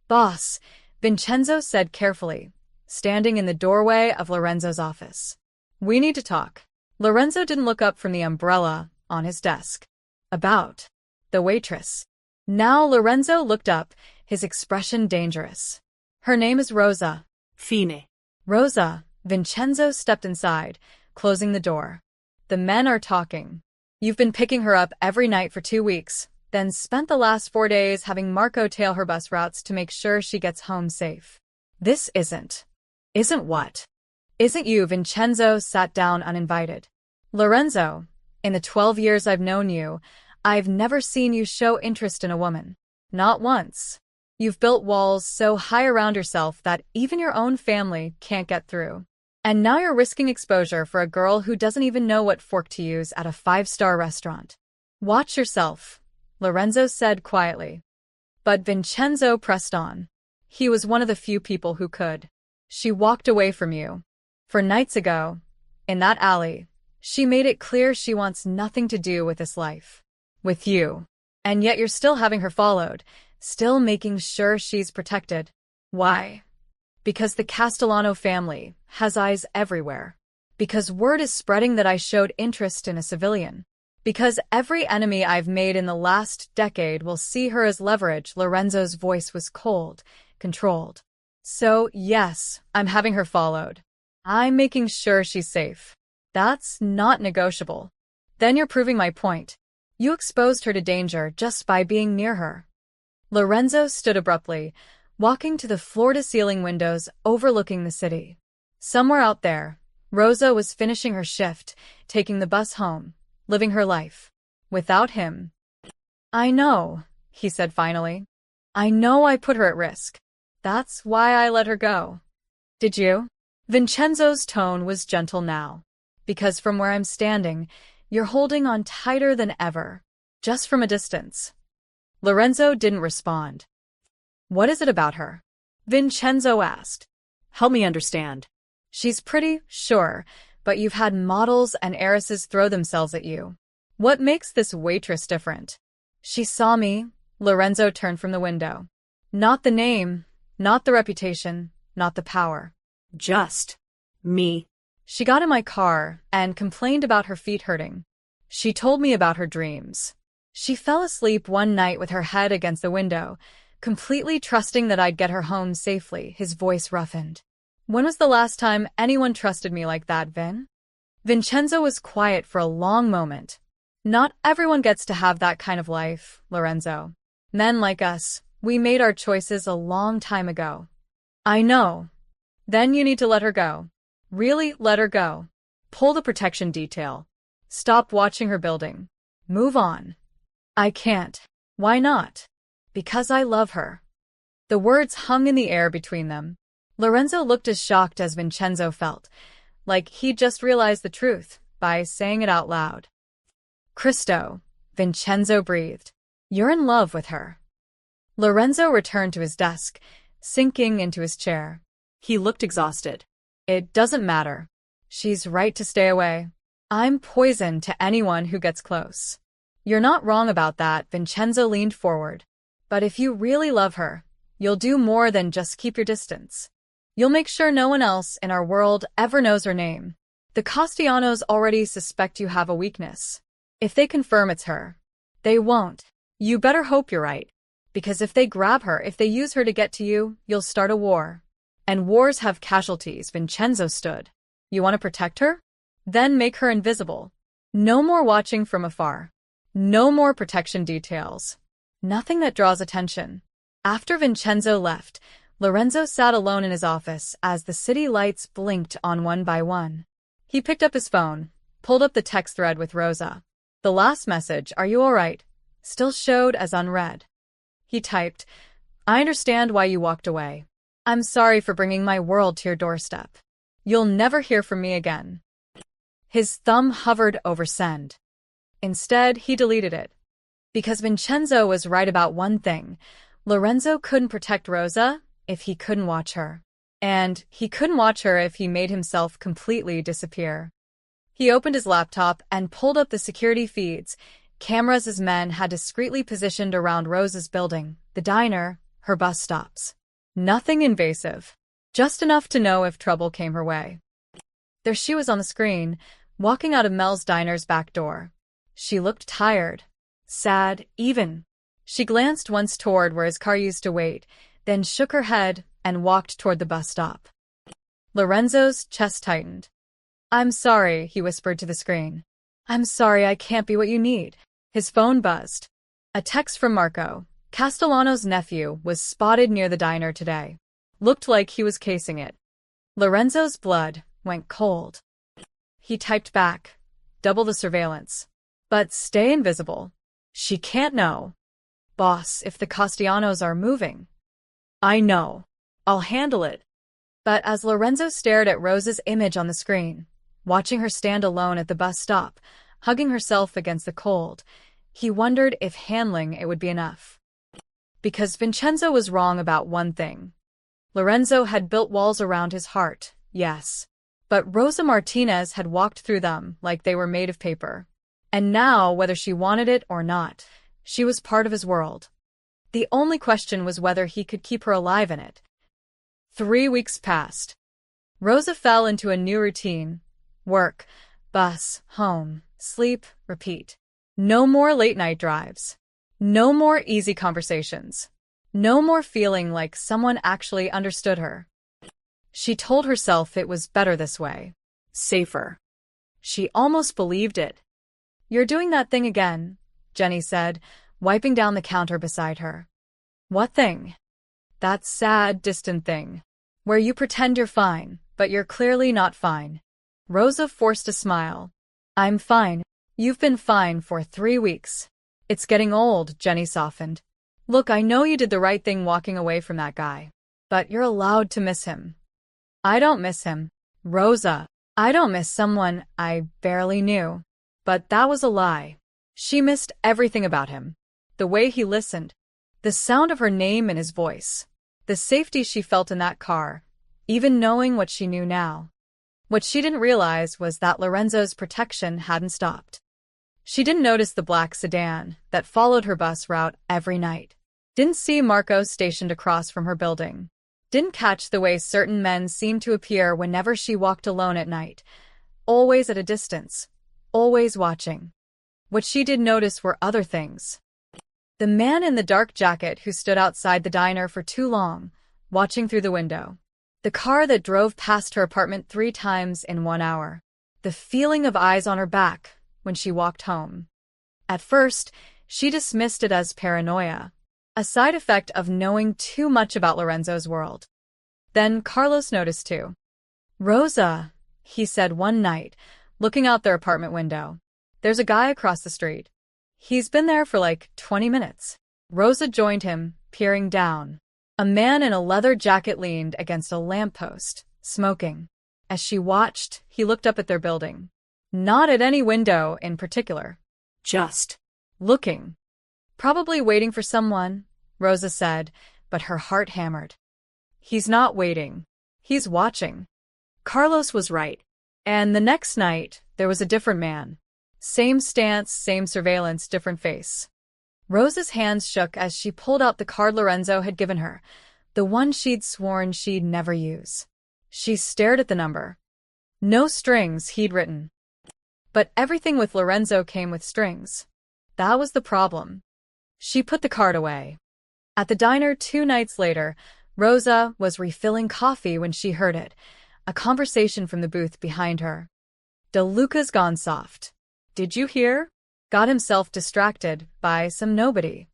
Boss, Vincenzo said carefully, standing in the doorway of Lorenzo's office. We need to talk. Lorenzo didn't look up from the umbrella on his desk. About the waitress. Now Lorenzo looked up, his expression dangerous. Her name is Rosa. Fine. Rosa. Vincenzo stepped inside, closing the door. The men are talking. You've been picking her up every night for 2 weeks, then spent the last 4 days having Marco tail her bus routes to make sure she gets home safe. This isn't. Isn't what? Isn't you? Vincenzo sat down uninvited. Lorenzo, in the 12 years I've known you, I've never seen you show interest in a woman. Not once. You've built walls so high around yourself that even your own family can't get through. And now you're risking exposure for a girl who doesn't even know what fork to use at a 5-star restaurant. Watch yourself, Lorenzo said quietly. But Vincenzo pressed on. He was one of the few people who could. She walked away from you. 4 nights ago, in that alley, she made it clear she wants nothing to do with this life. With you. And yet you're still having her followed, still making sure she's protected. Why? Because the Castellano family has eyes everywhere. Because word is spreading that I showed interest in a civilian. Because every enemy I've made in the last decade will see her as leverage. Lorenzo's voice was cold, controlled. So, yes, I'm having her followed. I'm making sure she's safe. That's not negotiable. Then you're proving my point. You exposed her to danger just by being near her. Lorenzo stood abruptly, walking to the floor-to-ceiling windows overlooking the city. Somewhere out there, Rosa was finishing her shift, taking the bus home, living her life. Without him. I know, he said finally. I know I put her at risk. That's why I let her go. Did you? Vincenzo's tone was gentle now. Because from where I'm standing, you're holding on tighter than ever. Just from a distance. Lorenzo didn't respond. What is it about her? Vincenzo asked. Help me understand. She's pretty, sure, but you've had models and heiresses throw themselves at you. What makes this waitress different? She saw me. Lorenzo turned from the window. Not the name, not the reputation, not the power. Just me. She got in my car and complained about her feet hurting. She told me about her dreams. She fell asleep one night with her head against the window, completely trusting that I'd get her home safely. His voice roughened. When was the last time anyone trusted me like that, Vin? Vincenzo was quiet for a long moment. Not everyone gets to have that kind of life, Lorenzo. Men like us, we made our choices a long time ago. I know. Then you need to let her go. Really let her go. Pull the protection detail. Stop watching her building. Move on. I can't. Why not? Because I love her. The words hung in the air between them. Lorenzo looked as shocked as Vincenzo felt, like he'd just realized the truth, by saying it out loud. Cristo, Vincenzo breathed. You're in love with her. Lorenzo returned to his desk, sinking into his chair. He looked exhausted. It doesn't matter. She's right to stay away. I'm poison to anyone who gets close. You're not wrong about that, Vincenzo leaned forward. But if you really love her, you'll do more than just keep your distance. You'll make sure no one else in our world ever knows her name. The Castellanos already suspect you have a weakness. If they confirm it's her, they won't. You better hope you're right. Because if they grab her, if they use her to get to you, you'll start a war. And wars have casualties, Vincenzo stood. You want to protect her? Then make her invisible. No more watching from afar. No more protection details. Nothing that draws attention. After Vincenzo left, Lorenzo sat alone in his office as the city lights blinked on one by one. He picked up his phone, pulled up the text thread with Rosa. The last message, "Are you all right?" still showed as unread. He typed, "I understand why you walked away. I'm sorry for bringing my world to your doorstep. You'll never hear from me again." His thumb hovered over send. Instead, he deleted it. Because Vincenzo was right about one thing. Lorenzo couldn't protect Rosa if he couldn't watch her. And he couldn't watch her if he made himself completely disappear. He opened his laptop and pulled up the security feeds, cameras his men had discreetly positioned around Rosa's building, the diner, her bus stops. Nothing invasive. Just enough to know if trouble came her way. There she was on the screen, walking out of Mel's diner's back door. She looked tired, sad, even. She glanced once toward where his car used to wait, then shook her head and walked toward the bus stop. Lorenzo's chest tightened. "I'm sorry," he whispered to the screen. "I'm sorry I can't be what you need." His phone buzzed. A text from Marco. Castellano's nephew was spotted near the diner today. Looked like he was casing it. Lorenzo's blood went cold. He typed back, "Double the surveillance. But stay invisible. She can't know. Boss, if the Castellanos are moving." "I know. I'll handle it." But as Lorenzo stared at Rosa's image on the screen, watching her stand alone at the bus stop, hugging herself against the cold, he wondered if handling it would be enough. Because Vincenzo was wrong about one thing. Lorenzo had built walls around his heart, yes. But Rosa Martinez had walked through them like they were made of paper. And now, whether she wanted it or not, she was part of his world. The only question was whether he could keep her alive in it. 3 weeks passed. Rosa fell into a new routine. Work, bus, home, sleep, repeat. No more late-night drives. No more easy conversations. No more feeling like someone actually understood her. She told herself it was better this way. Safer. She almost believed it. "You're doing that thing again," Jenny said, wiping down the counter beside her. "What thing?" "That sad, distant thing. Where you pretend you're fine, but you're clearly not fine." Rosa forced a smile. "I'm fine. You've been fine for 3 weeks. It's getting old," Jenny softened. "Look, I know you did the right thing walking away from that guy. But you're allowed to miss him." "I don't miss him. Rosa, I don't miss someone I barely knew." But that was a lie. She missed everything about him. The way he listened. The sound of her name in his voice. The safety she felt in that car, even knowing what she knew now. What she didn't realize was that Lorenzo's protection hadn't stopped. She didn't notice the black sedan that followed her bus route every night. Didn't see Marco stationed across from her building. Didn't catch the way certain men seemed to appear whenever she walked alone at night. Always at a distance. Always watching. What she did notice were other things. The man in the dark jacket who stood outside the diner for too long, watching through the window. The car that drove past her apartment 3 times in 1 hour. The feeling of eyes on her back when she walked home. At first, she dismissed it as paranoia, a side effect of knowing too much about Lorenzo's world. Then Carlos noticed too. "Rosa," he said one night, looking out their apartment window. "There's a guy across the street. He's been there for like 20 minutes. Rosa joined him, peering down. A man in a leather jacket leaned against a lamppost, smoking. As she watched, he looked up at their building. Not at any window in particular. Just Looking. Probably waiting for someone, Rosa said, but her heart hammered. He's not waiting. He's watching. Carlos was right. And the next night, there was a different man. Same stance, same surveillance, different face. Rosa's hands shook as she pulled out the card Lorenzo had given her, the one she'd sworn she'd never use. She stared at the number. No strings, he'd written. But everything with Lorenzo came with strings. That was the problem. She put the card away. At the diner 2 nights later, Rosa was refilling coffee when she heard it, a conversation from the booth behind her. DeLuca's gone soft. Did you hear? Got himself distracted by some nobody.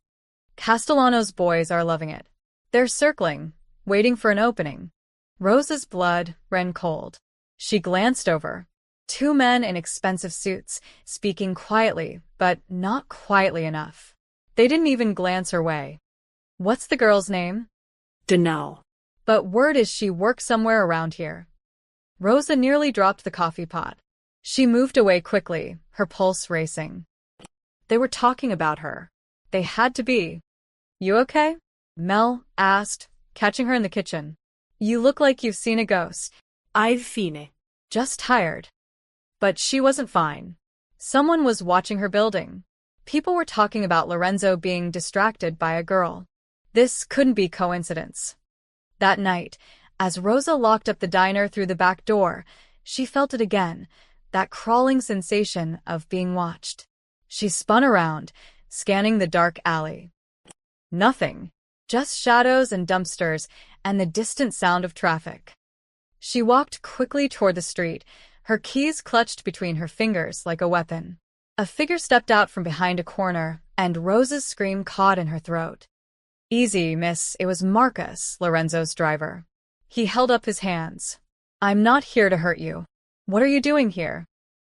Castellano's boys are loving it. They're circling, waiting for an opening. Rosa's blood ran cold. She glanced over. 2 men in expensive suits, speaking quietly, but not quietly enough. They didn't even glance her way. What's the girl's name? Dunno. But word is she works somewhere around here. Rosa nearly dropped the coffee pot. She moved away quickly, her pulse racing. They were talking about her. They had to be. You okay? Mel asked, catching her in the kitchen. You look like you've seen a ghost. I've seen it. Just tired. But she wasn't fine. Someone was watching her building. People were talking about Lorenzo being distracted by a girl. This couldn't be coincidence. That night, as Rosa locked up the diner through the back door, she felt it again, that crawling sensation of being watched. She spun around, scanning the dark alley. Nothing. Just shadows and dumpsters and the distant sound of traffic. She walked quickly toward the street, her keys clutched between her fingers like a weapon. A figure stepped out from behind a corner, and Rosa's scream caught in her throat. Easy, miss, it was Marcus, Lorenzo's driver. He held up his hands. I'm not here to hurt you. What are you doing here?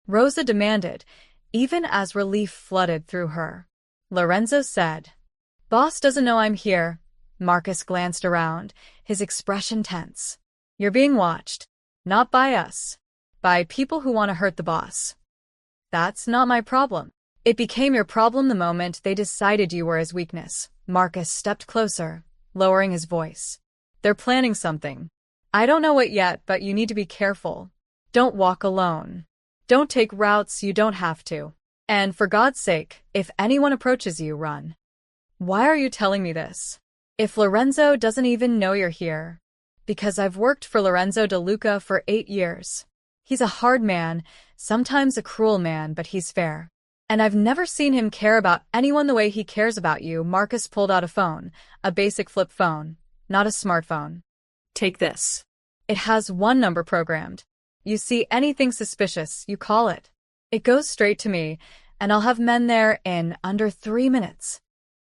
Rosa demanded, even as relief flooded through her. Lorenzo said, Boss doesn't know I'm here. Marcus glanced around, his expression tense. You're being watched. Not by us. By people who want to hurt the boss. That's not my problem. It became your problem the moment they decided you were his weakness. Marcus stepped closer, lowering his voice. They're planning something. I don't know what yet, but you need to be careful. Don't walk alone. Don't take routes you don't have to. And for God's sake, if anyone approaches you, run. Why are you telling me this? If Lorenzo doesn't even know you're here. Because I've worked for Lorenzo DeLuca for 8 years. He's a hard man, sometimes a cruel man, but he's fair. And I've never seen him care about anyone the way he cares about you. Marcus pulled out a phone, a basic flip phone, not a smartphone. Take this. It has 1 number programmed. You see anything suspicious, you call it. It goes straight to me, and I'll have men there in under 3 minutes.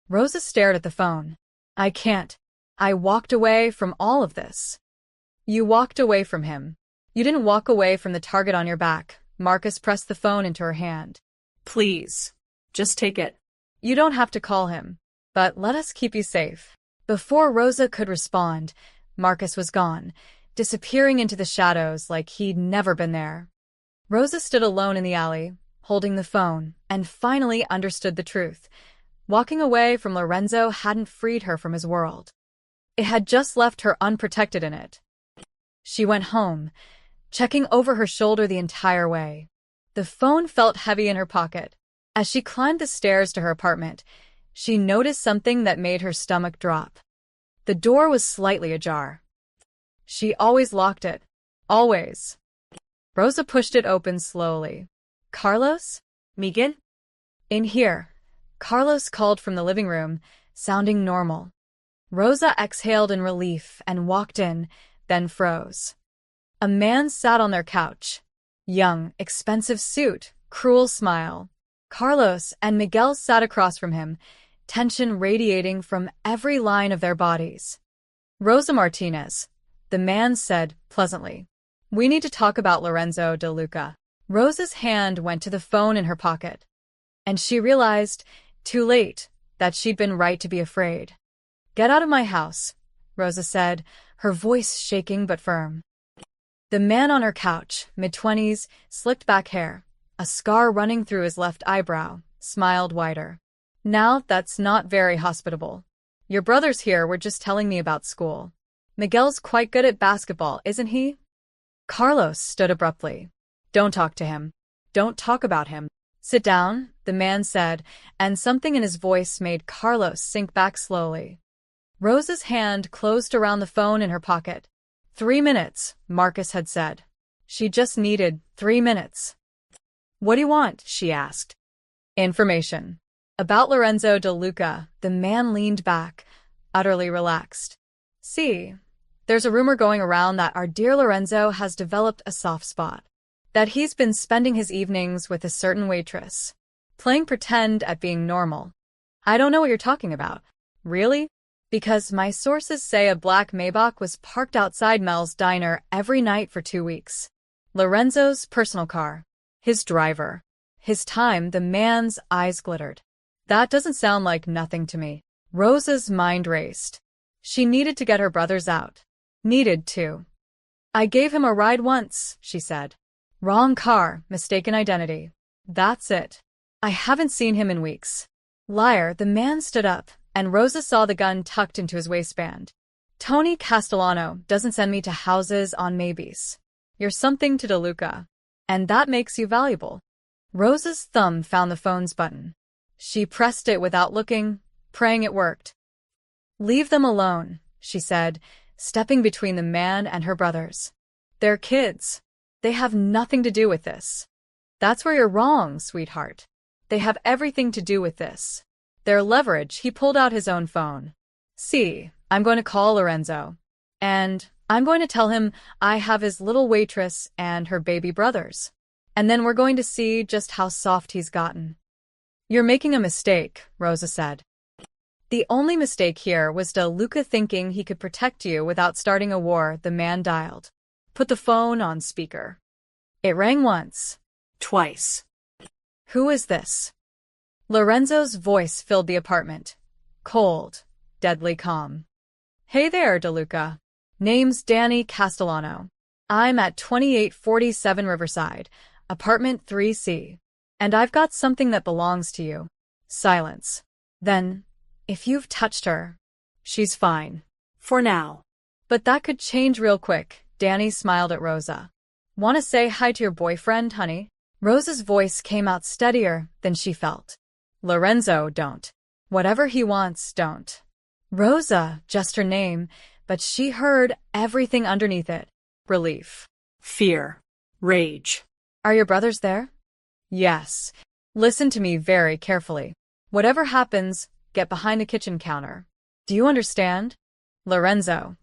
Rosa stared at the phone. I can't. I walked away from all of this. You walked away from him. You didn't walk away from the target on your back. Marcus pressed the phone into her hand. Please. Just take it. You don't have to call him. But let us keep you safe. Before Rosa could respond, Marcus was gone, disappearing into the shadows like he'd never been there. Rosa stood alone in the alley, holding the phone, and finally understood the truth. Walking away from Lorenzo hadn't freed her from his world. It had just left her unprotected in it. She went home, checking over her shoulder the entire way. The phone felt heavy in her pocket. As she climbed the stairs to her apartment, she noticed something that made her stomach drop. The door was slightly ajar. She always locked it. Always. Rosa pushed it open slowly. Carlos? Miguel? In here. Carlos called from the living room, sounding normal. Rosa exhaled in relief and walked in, then froze. A man sat on their couch. Young, expensive suit, cruel smile. Carlos and Miguel sat across from him, tension radiating from every line of their bodies. Rosa Martinez, the man said pleasantly. We need to talk about Lorenzo DeLuca. Rosa's hand went to the phone in her pocket. And she realized, too late, that she'd been right to be afraid. Get out of my house, Rosa said, her voice shaking but firm. The man on her couch, mid-20s, slicked back hair, a scar running through his left eyebrow, smiled wider. Now that's not very hospitable. Your brothers here were just telling me about school. Miguel's quite good at basketball, isn't he? Carlos stood abruptly. Don't talk to him. Don't talk about him. Sit down, the man said, and something in his voice made Carlos sink back slowly. Rosa's hand closed around the phone in her pocket. 3 minutes, Marcus had said. She just needed 3 minutes. What do you want? She asked. Information. About Lorenzo De Luca, the man leaned back, utterly relaxed. See, there's a rumor going around that our dear Lorenzo has developed a soft spot. That he's been spending his evenings with a certain waitress. Playing pretend at being normal. I don't know what you're talking about. Really? Because my sources say a black Maybach was parked outside Mel's diner every night for 2 weeks. Lorenzo's personal car. His driver. His time, the man's eyes glittered. That doesn't sound like nothing to me. Rosa's mind raced. She needed to get her brothers out. Needed to. I gave him a ride once, she said. Wrong car, mistaken identity. That's it. I haven't seen him in weeks. Liar, the man stood up, and Rosa saw the gun tucked into his waistband. Tony Castellano doesn't send me to houses on maybes. You're something to De Luca. And that makes you valuable. Rosa's thumb found the phone's button. She pressed it without looking, praying it worked. Leave them alone, she said, stepping between the man and her brothers. They're kids. They have nothing to do with this. That's where you're wrong, sweetheart. They have everything to do with this. Their leverage. He pulled out his own phone. See, I'm going to call Lorenzo. And I'm going to tell him I have his little waitress and her baby brothers. And then we're going to see just how soft he's gotten. You're making a mistake, Rosa said. The only mistake here was De Luca thinking he could protect you without starting a war. The man dialed. Put the phone on speaker. It rang once. Twice. Who is this? Lorenzo's voice filled the apartment. Cold, deadly calm. Hey there, De Luca. Name's Danny Castellano. I'm at 2847 Riverside, apartment 3C. And I've got something that belongs to you. Silence. Then, if you've touched her, she's fine. For now. But that could change real quick. Danny smiled at Rosa. Want to say hi to your boyfriend, honey? Rosa's voice came out steadier than she felt. Lorenzo, don't. Whatever he wants, don't. Rosa, just her name, but she heard everything underneath it. Relief. Fear. Rage. Are your brothers there? Yes. Listen to me very carefully. Whatever happens, get behind the kitchen counter. Do you understand? Lorenzo.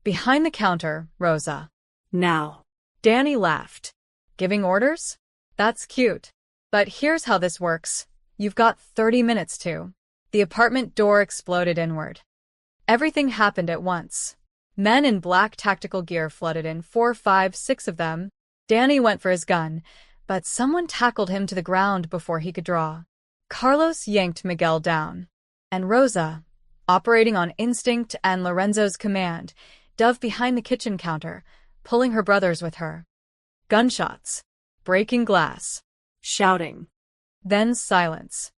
Behind the counter, Rosa. Now. Danny laughed. Giving orders? That's cute. But here's how this works. You've got 30 minutes to. The apartment door exploded inward. Everything happened at once. Men in black tactical gear flooded in, 4, 5, 6 of them. Danny went for his gun, but someone tackled him to the ground before he could draw. Carlos yanked Miguel down. And Rosa, operating on instinct and Lorenzo's command, dove behind the kitchen counter, pulling her brothers with her. Gunshots. Breaking glass. Shouting. Then silence.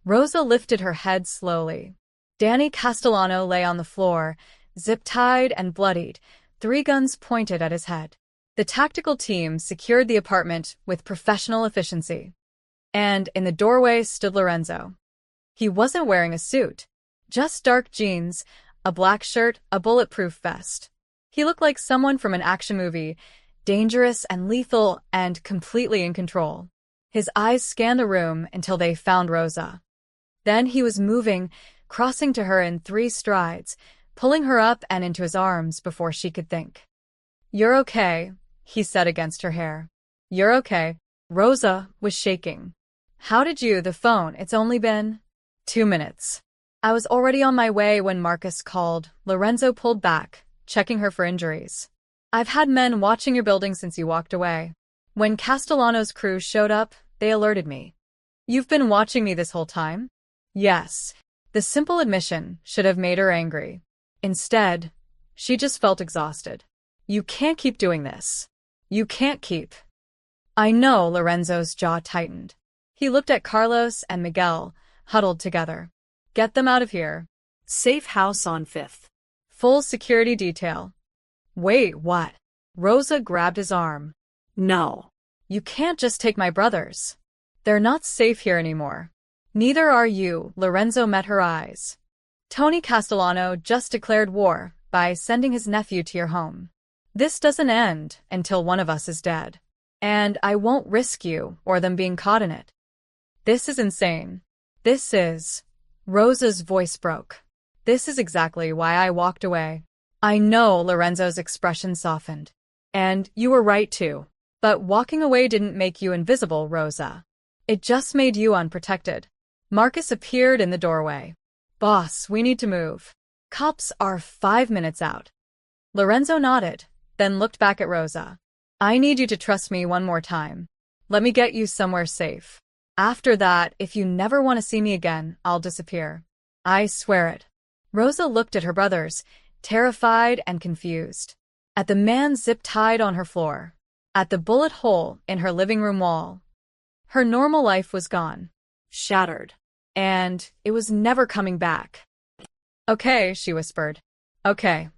Rosa lifted her head slowly. Danny Castellano lay on the floor, zip-tied and bloodied, 3 guns pointed at his head. The tactical team secured the apartment with professional efficiency. And in the doorway stood Lorenzo. He wasn't wearing a suit, just dark jeans, a black shirt, a bulletproof vest. He looked like someone from an action movie, dangerous and lethal and completely in control. His eyes scanned the room until they found Rosa. Then he was moving, crossing to her in 3 strides, pulling her up and into his arms before she could think. You're okay, he said against her hair. You're okay. Rosa was shaking. How did you? The phone. It's only been 2 minutes. I was already on my way when Marcus called. Lorenzo pulled back, checking her for injuries. I've had men watching your building since you walked away. When Castellano's crew showed up, they alerted me. You've been watching me this whole time? Yes. The simple admission should have made her angry. Instead, she just felt exhausted. You can't keep doing this. You can't keep. I know, Lorenzo's jaw tightened. He looked at Carlos and Miguel, huddled together. Get them out of here. Safe house on 5th. Full security detail. Wait, what? Rosa grabbed his arm. No. You can't just take my brothers. They're not safe here anymore. Neither are you, Lorenzo met her eyes. Tony Castellano just declared war by sending his nephew to your home. This doesn't end until one of us is dead. And I won't risk you or them being caught in it. This is insane. This is... Rosa's voice broke. This is exactly why I walked away. I know, Lorenzo's expression softened. And you were right too. But walking away didn't make you invisible, Rosa. It just made you unprotected. Marcus appeared in the doorway. Boss, we need to move. Cops are 5 minutes out. Lorenzo nodded, then looked back at Rosa. I need you to trust me one more time. Let me get you somewhere safe. After that, if you never want to see me again, I'll disappear. I swear it. Rosa looked at her brothers, terrified and confused. At the man zip-tied on her floor. At the bullet hole in her living room wall. Her normal life was gone. Shattered. And it was never coming back. Okay, she whispered. Okay.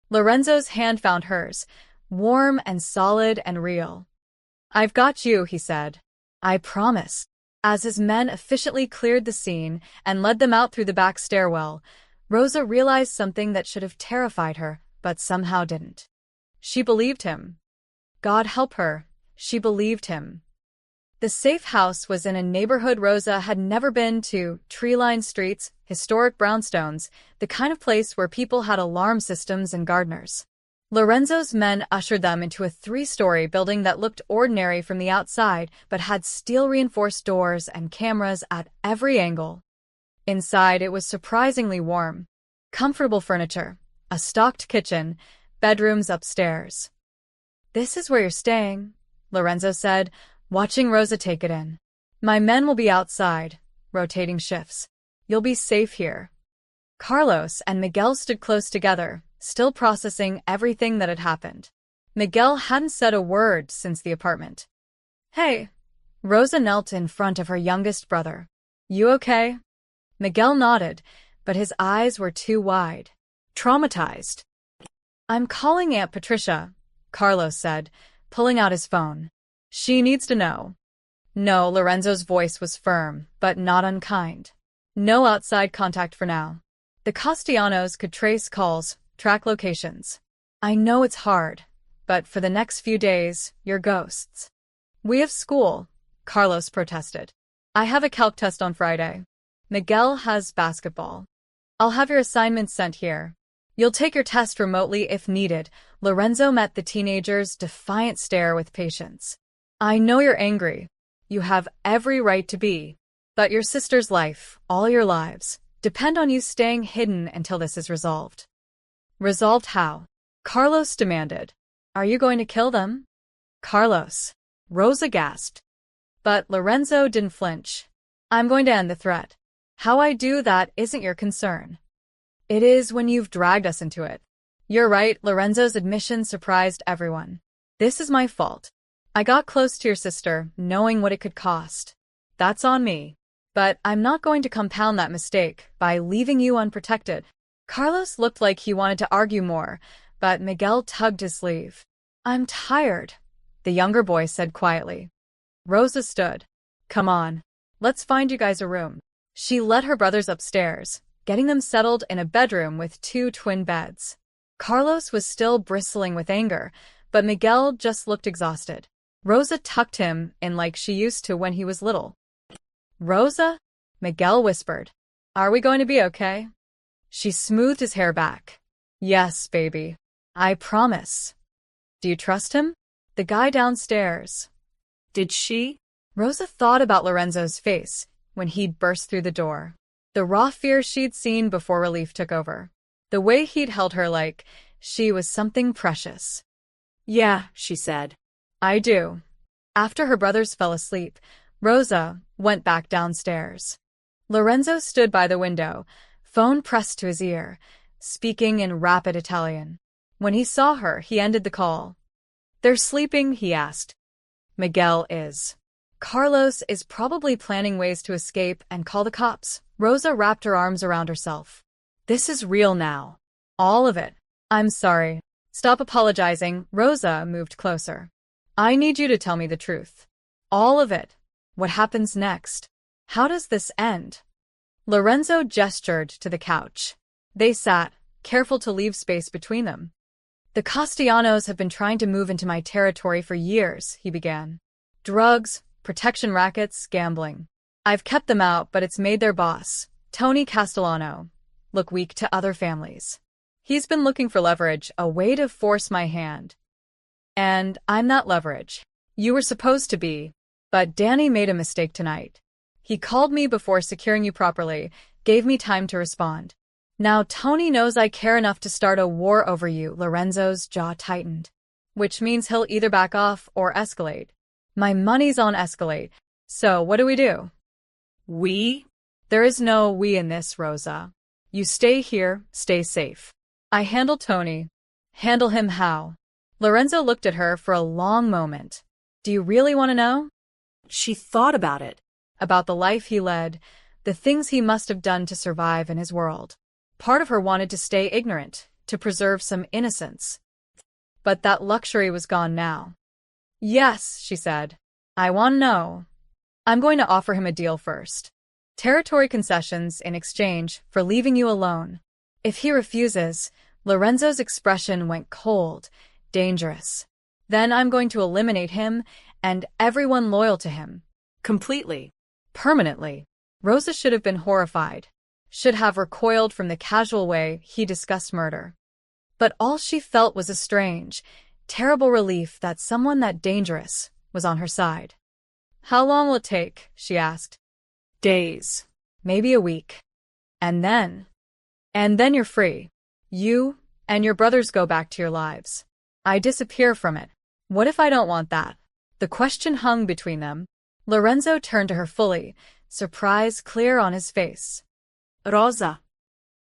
Lorenzo's hand found hers, warm and solid and real. I've got you, he said. I promise. As his men efficiently cleared the scene and led them out through the back stairwell, Rosa realized something that should have terrified her, but somehow didn't. She believed him. God help her, she believed him. The safe house was in a neighborhood Rosa had never been to, tree-lined streets, historic brownstones, the kind of place where people had alarm systems and gardeners. Lorenzo's men ushered them into a 3-story building that looked ordinary from the outside but had steel-reinforced doors and cameras at every angle. Inside, it was surprisingly warm. Comfortable furniture, a stocked kitchen, bedrooms upstairs. This is where you're staying, Lorenzo said, watching Rosa take it in. My men will be outside, rotating shifts. You'll be safe here. Carlos and Miguel stood close together, still processing everything that had happened. Miguel hadn't said a word since the apartment. Hey. Rosa knelt in front of her youngest brother. You okay? Miguel nodded, but his eyes were too wide. Traumatized. I'm calling Aunt Patricia, Carlos said, pulling out his phone. She needs to know. No, Lorenzo's voice was firm, but not unkind. No outside contact for now. The Castellanos could trace calls, track locations. I know it's hard, but for the next few days, you're ghosts. We have school, Carlos protested. I have a calc test on Friday. Miguel has basketball. I'll have your assignments sent here. You'll take your test remotely if needed. Lorenzo met the teenager's defiant stare with patience. I know you're angry. You have every right to be. But your sister's life, all your lives, depend on you staying hidden until this is resolved. Resolved how? Carlos demanded. Are you going to kill them? Carlos. Rosa gasped. But Lorenzo didn't flinch. I'm going to end the threat. How I do that isn't your concern. It is when you've dragged us into it. You're right, Lorenzo's admission surprised everyone. This is my fault. I got close to your sister, knowing what it could cost. That's on me. But I'm not going to compound that mistake by leaving you unprotected. Carlos looked like he wanted to argue more, but Miguel tugged his sleeve. I'm tired, the younger boy said quietly. Rosa stood. Come on. Let's find you guys a room. She led her brothers upstairs, getting them settled in a bedroom with 2 twin beds. Carlos was still bristling with anger, but Miguel just looked exhausted. Rosa tucked him in like she used to when he was little. Rosa? Miguel whispered. Are we going to be okay? She smoothed his hair back. Yes, baby. I promise. Do you trust him? The guy downstairs. Did she? Rosa thought about Lorenzo's face when he'd burst through the door. The raw fear she'd seen before relief took over. The way he'd held her like she was something precious. Yeah, she said. I do. After her brothers fell asleep, Rosa went back downstairs. Lorenzo stood by the window, phone pressed to his ear, speaking in rapid Italian. When he saw her, he ended the call. They're sleeping, he asked. Miguel is. Carlos is probably planning ways to escape and call the cops. Rosa wrapped her arms around herself. This is real now. All of it. I'm sorry. Stop apologizing. Rosa moved closer. I need you to tell me the truth. All of it. What happens next? How does this end? Lorenzo gestured to the couch. They sat, careful to leave space between them. The Castellanos have been trying to move into my territory for years, he began. Drugs, protection rackets, gambling. I've kept them out, but it's made their boss, Tony Castellano, look weak to other families. He's been looking for leverage, a way to force my hand. And I'm that leverage. You were supposed to be, but Danny made a mistake tonight. He called me before securing you properly, gave me time to respond. Now Tony knows I care enough to start a war over you. Lorenzo's jaw tightened. Which means he'll either back off or escalate. My money's on escalate. So what do we do? We? There is no we in this, Rosa. You stay here, stay safe. I handle Tony. Handle him how? Lorenzo looked at her for a long moment. Do you really want to know? She thought about it. About the life he led, the things he must have done to survive in his world. Part of her wanted to stay ignorant, to preserve some innocence. But that luxury was gone now. Yes, she said. I want to know. I'm going to offer him a deal first. Territory concessions in exchange for leaving you alone. If he refuses, Lorenzo's expression went cold, dangerous. Then I'm going to eliminate him and everyone loyal to him. Completely. Permanently. Rosa should have been horrified. Should have recoiled from the casual way he discussed murder. But all she felt was a strange, terrible relief that someone that dangerous was on her side. How long will it take? She asked. Days. Maybe a week. And then you're free. You and your brothers go back to your lives. I disappear from it. What if I don't want that? The question hung between them. Lorenzo turned to her fully, surprise clear on his face. Rosa.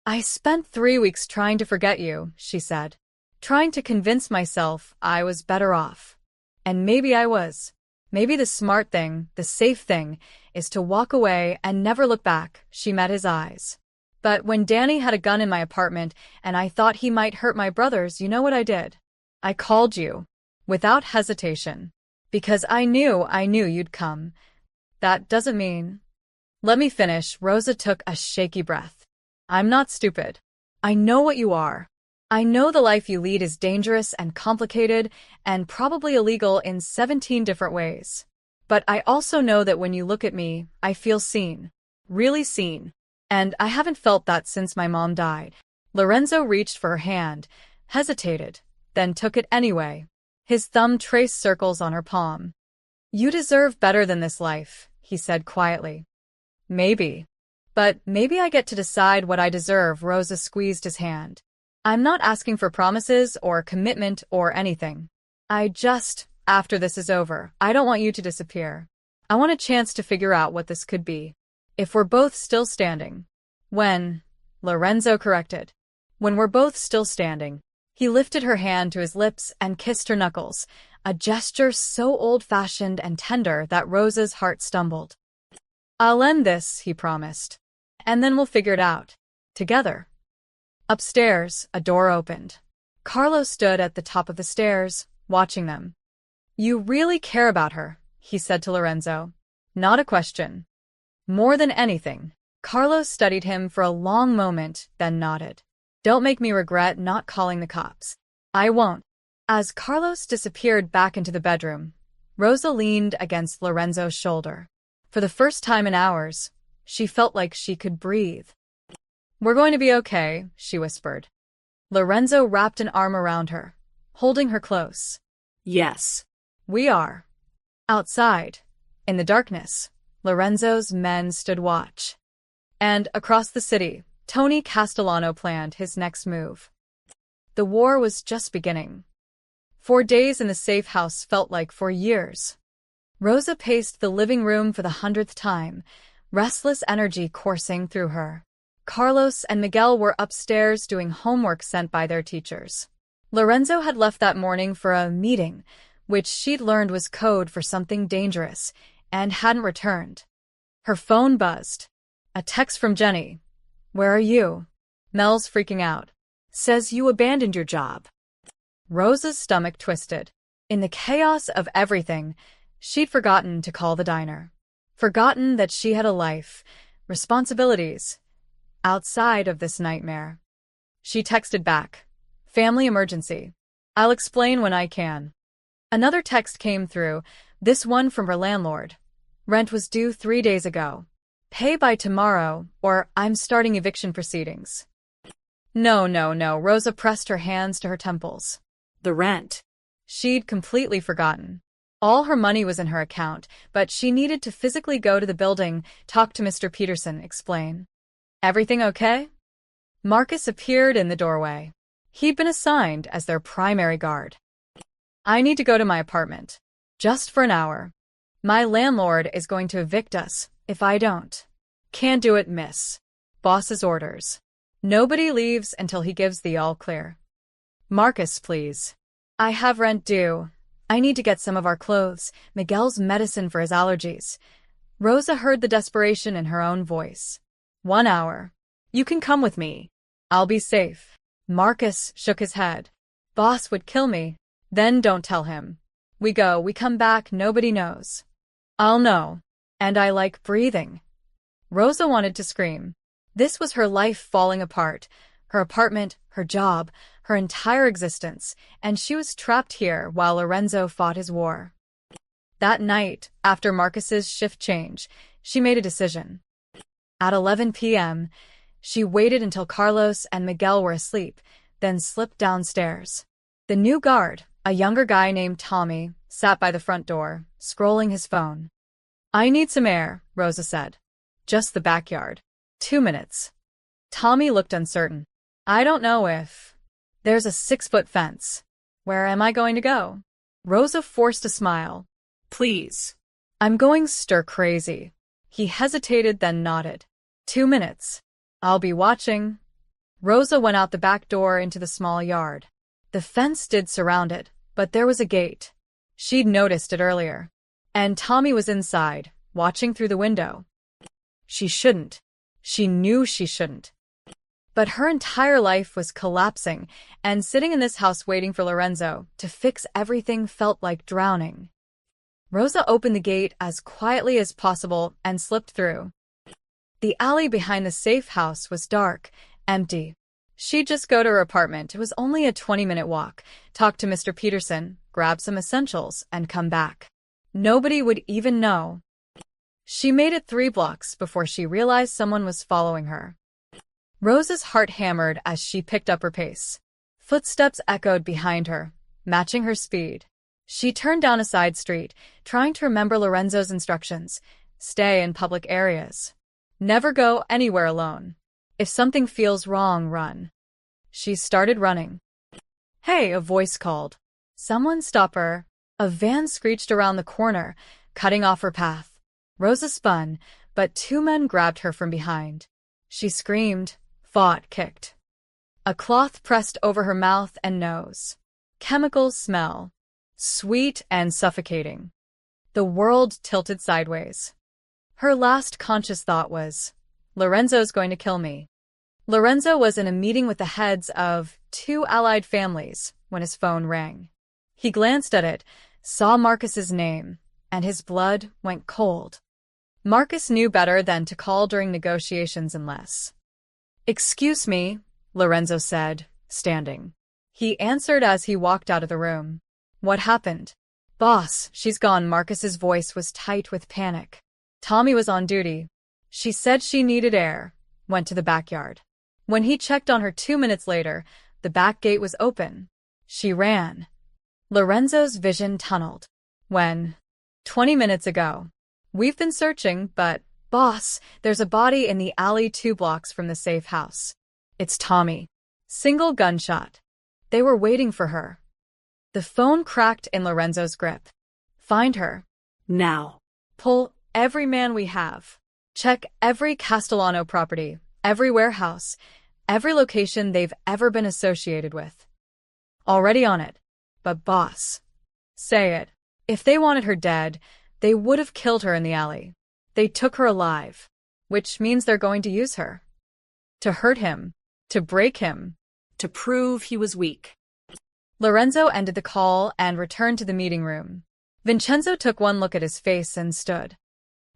I spent 3 weeks trying to forget you, she said. Trying to convince myself I was better off. And maybe I was. Maybe the smart thing, the safe thing, is to walk away and never look back. She met his eyes. But when Danny had a gun in my apartment and I thought he might hurt my brothers, you know what I did? I called you. Without hesitation. Because I knew you'd come. That doesn't mean... Let me finish. Rosa took a shaky breath. I'm not stupid. I know what you are. I know the life you lead is dangerous and complicated and probably illegal in 17 different ways. But I also know that when you look at me, I feel seen. Really seen. And I haven't felt that since my mom died. Lorenzo reached for her hand, hesitated, then took it anyway. His thumb traced circles on her palm. You deserve better than this life, he said quietly. Maybe. But maybe I get to decide what I deserve. Rosa squeezed his hand. I'm not asking for promises or commitment or anything. After this is over, I don't want you to disappear. I want a chance to figure out what this could be. If we're both still standing. Lorenzo corrected. When we're both still standing. He lifted her hand to his lips and kissed her knuckles, a gesture so old-fashioned and tender that Rosa's heart stumbled. I'll end this, he promised. And then we'll figure it out. Together. Upstairs, a door opened. Carlos stood at the top of the stairs, watching them. You really care about her, he said to Lorenzo. Not a question. More than anything. Carlos studied him for a long moment, then nodded. Don't make me regret not calling the cops. I won't. As Carlos disappeared back into the bedroom, Rosa leaned against Lorenzo's shoulder. For the first time in hours, she felt like she could breathe. We're going to be okay, she whispered. Lorenzo wrapped an arm around her, holding her close. Yes. We are. Outside, in the darkness, Lorenzo's men stood watch. And across the city, Tony Castellano planned his next move. The war was just beginning. 4 days in the safe house felt like 4 years. Rosa paced the living room for the 100th time, restless energy coursing through her. Carlos and Miguel were upstairs doing homework sent by their teachers. Lorenzo had left that morning for a meeting which she'd learned was code for something dangerous, and hadn't returned. Her phone buzzed. A text from Jenny. "Where are you?" "Mel's freaking out. Says you abandoned your job." Rosa's stomach twisted. In the chaos of everything, she'd forgotten to call the diner. Forgotten that she had a life, responsibilities, outside of this nightmare. She texted back. "Family emergency. I'll explain when I can." Another text came through, this one from her landlord. "Rent was due 3 days ago. Pay by tomorrow, or I'm starting eviction proceedings." No. Rosa pressed her hands to her temples. The rent. She'd completely forgotten. All her money was in her account, but she needed to physically go to the building, talk to Mr. Peterson, explain. "Everything okay?" Marcus appeared in the doorway. He'd been assigned as their primary guard. "I need to go to my apartment. Just for an hour. My landlord is going to evict us if I don't." "Can't do it, miss. Boss's orders. Nobody leaves until he gives the all clear." "Marcus, please. I have rent due. I need to get some of our clothes, Miguel's medicine for his allergies." Rosa heard the desperation in her own voice. 1 hour. "You can come with me. I'll be safe." Marcus shook his head. "Boss would kill me." "Then don't tell him. We go, we come back, nobody knows." "I'll know. And I like breathing." Rosa wanted to scream. This was her life falling apart. Her apartment, her job, her entire existence, and she was trapped here while Lorenzo fought his war. That night, after Marcus's shift change, she made a decision. At 11 p.m., she waited until Carlos and Miguel were asleep, then slipped downstairs. The new guard, a younger guy named Tommy, sat by the front door, scrolling his phone. "I need some air," Rosa said. "Just the backyard. 2 minutes." Tommy looked uncertain. "I don't know if..." "There's a 6-foot fence. Where am I going to go?" Rosa forced a smile. Please. "I'm going stir-crazy." He hesitated, then nodded. 2 minutes. I'll be watching." Rosa went out the back door into the small yard. The fence did surround it, but there was a gate. She'd noticed it earlier. And Tommy was inside, watching through the window. She shouldn't. She knew she shouldn't. But her entire life was collapsing, and sitting in this house waiting for Lorenzo to fix everything felt like drowning. Rosa opened the gate as quietly as possible and slipped through. The alley behind the safe house was dark, empty. She'd just go to her apartment. It was only a 20-minute walk, talk to Mr. Peterson, grab some essentials, and come back. Nobody would even know. She made it 3 blocks before she realized someone was following her. Rosa's heart hammered as she picked up her pace. Footsteps echoed behind her, matching her speed. She turned down a side street, trying to remember Lorenzo's instructions. Stay in public areas. Never go anywhere alone. If something feels wrong, run. She started running. "Hey," a voice called. "Someone stop her." A van screeched around the corner, cutting off her path. Rosa spun, but 2 men grabbed her from behind. She screamed, fought, kicked. A cloth pressed over her mouth and nose. Chemical smell. Sweet and suffocating. The world tilted sideways. Her last conscious thought was, "Lorenzo's going to kill me." Lorenzo was in a meeting with the heads of 2 allied families when his phone rang. He glanced at it, saw Marcus's name, and his blood went cold. Marcus knew better than to call during negotiations unless. "Excuse me," Lorenzo said, standing. He answered as he walked out of the room. "What happened?" "Boss, she's gone." Marcus's voice was tight with panic. Tommy was on duty. She said she needed air, went to the backyard. When he checked on her 2 minutes later, the back gate was open. She ran. Lorenzo's vision tunneled. "When?" 20 minutes ago. "We've been searching, but, boss, there's a body in the alley 2 blocks from the safe house. It's Tommy." Single gunshot. They were waiting for her. The phone cracked in Lorenzo's grip. "Find her. Now. Pull every man we have. Check every Castellano property, every warehouse, every location they've ever been associated with." "Already on it. But boss." Say it. If they wanted her dead, they would have killed her in the alley. They took her alive, which means they're going to use her. To hurt him. To break him. To prove he was weak. Lorenzo ended the call and returned to the meeting room. Vincenzo took one look at his face and stood.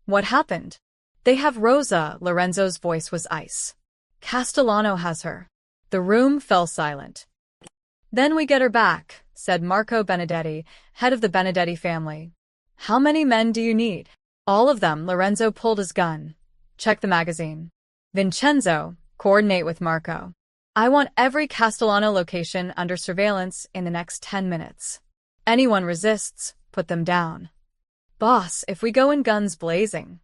What happened? They have Rosa. Lorenzo's voice was ice. Castellano has her. The room fell silent. Then we get her back, said Marco Benedetti, head of the Benedetti family. How many men do you need? All of them. Lorenzo pulled his gun. Check the magazine. Vincenzo, coordinate with Marco. I want every Castellano location under surveillance in the next 10 minutes. Anyone resists, put them down. Boss, if we go in guns blazing.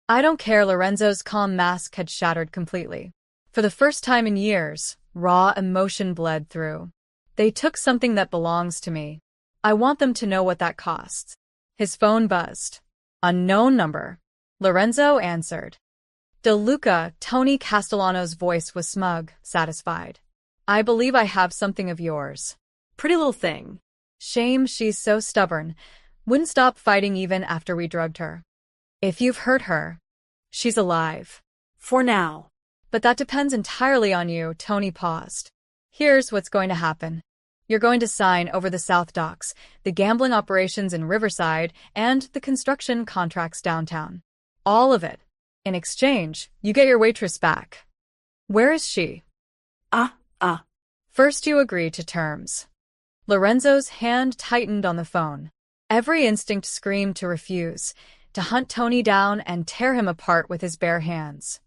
I don't care. Lorenzo's calm mask had shattered completely. For the first time in years, raw emotion bled through. They took something that belongs to me. I want them to know what that costs. His phone buzzed. Unknown number. Lorenzo answered. De Luca. Tony Castellano's voice was smug, satisfied. I believe I have something of yours. Pretty little thing. Shame she's so stubborn. Wouldn't stop fighting even after we drugged her. If you've hurt her, she's alive. For now. But that depends entirely on you. Tony paused. Here's what's going to happen. You're going to sign over the South Docks, the gambling operations in Riverside, and the construction contracts downtown. All of it. In exchange, you get your waitress back. Where is she? First you agree to terms. Lorenzo's hand tightened on the phone. Every instinct screamed to refuse, to hunt Tony down and tear him apart with his bare hands.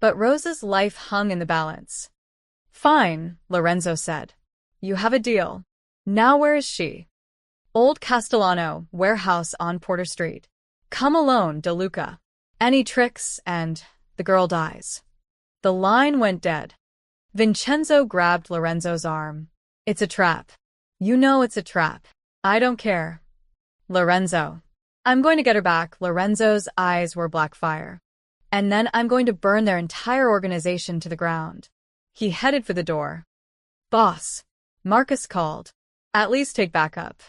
But Rosa's life hung in the balance. Fine, Lorenzo said. You have a deal. Now where is she? Old Castellano, warehouse on Porter Street. Come alone, De Luca. Any tricks, and the girl dies. The line went dead. Vincenzo grabbed Lorenzo's arm. It's a trap. You know it's a trap. I don't care. Lorenzo. I'm going to get her back. Lorenzo's eyes were black fire. And then I'm going to burn their entire organization to the ground. He headed for the door. Boss. Marcus called. At least take backup.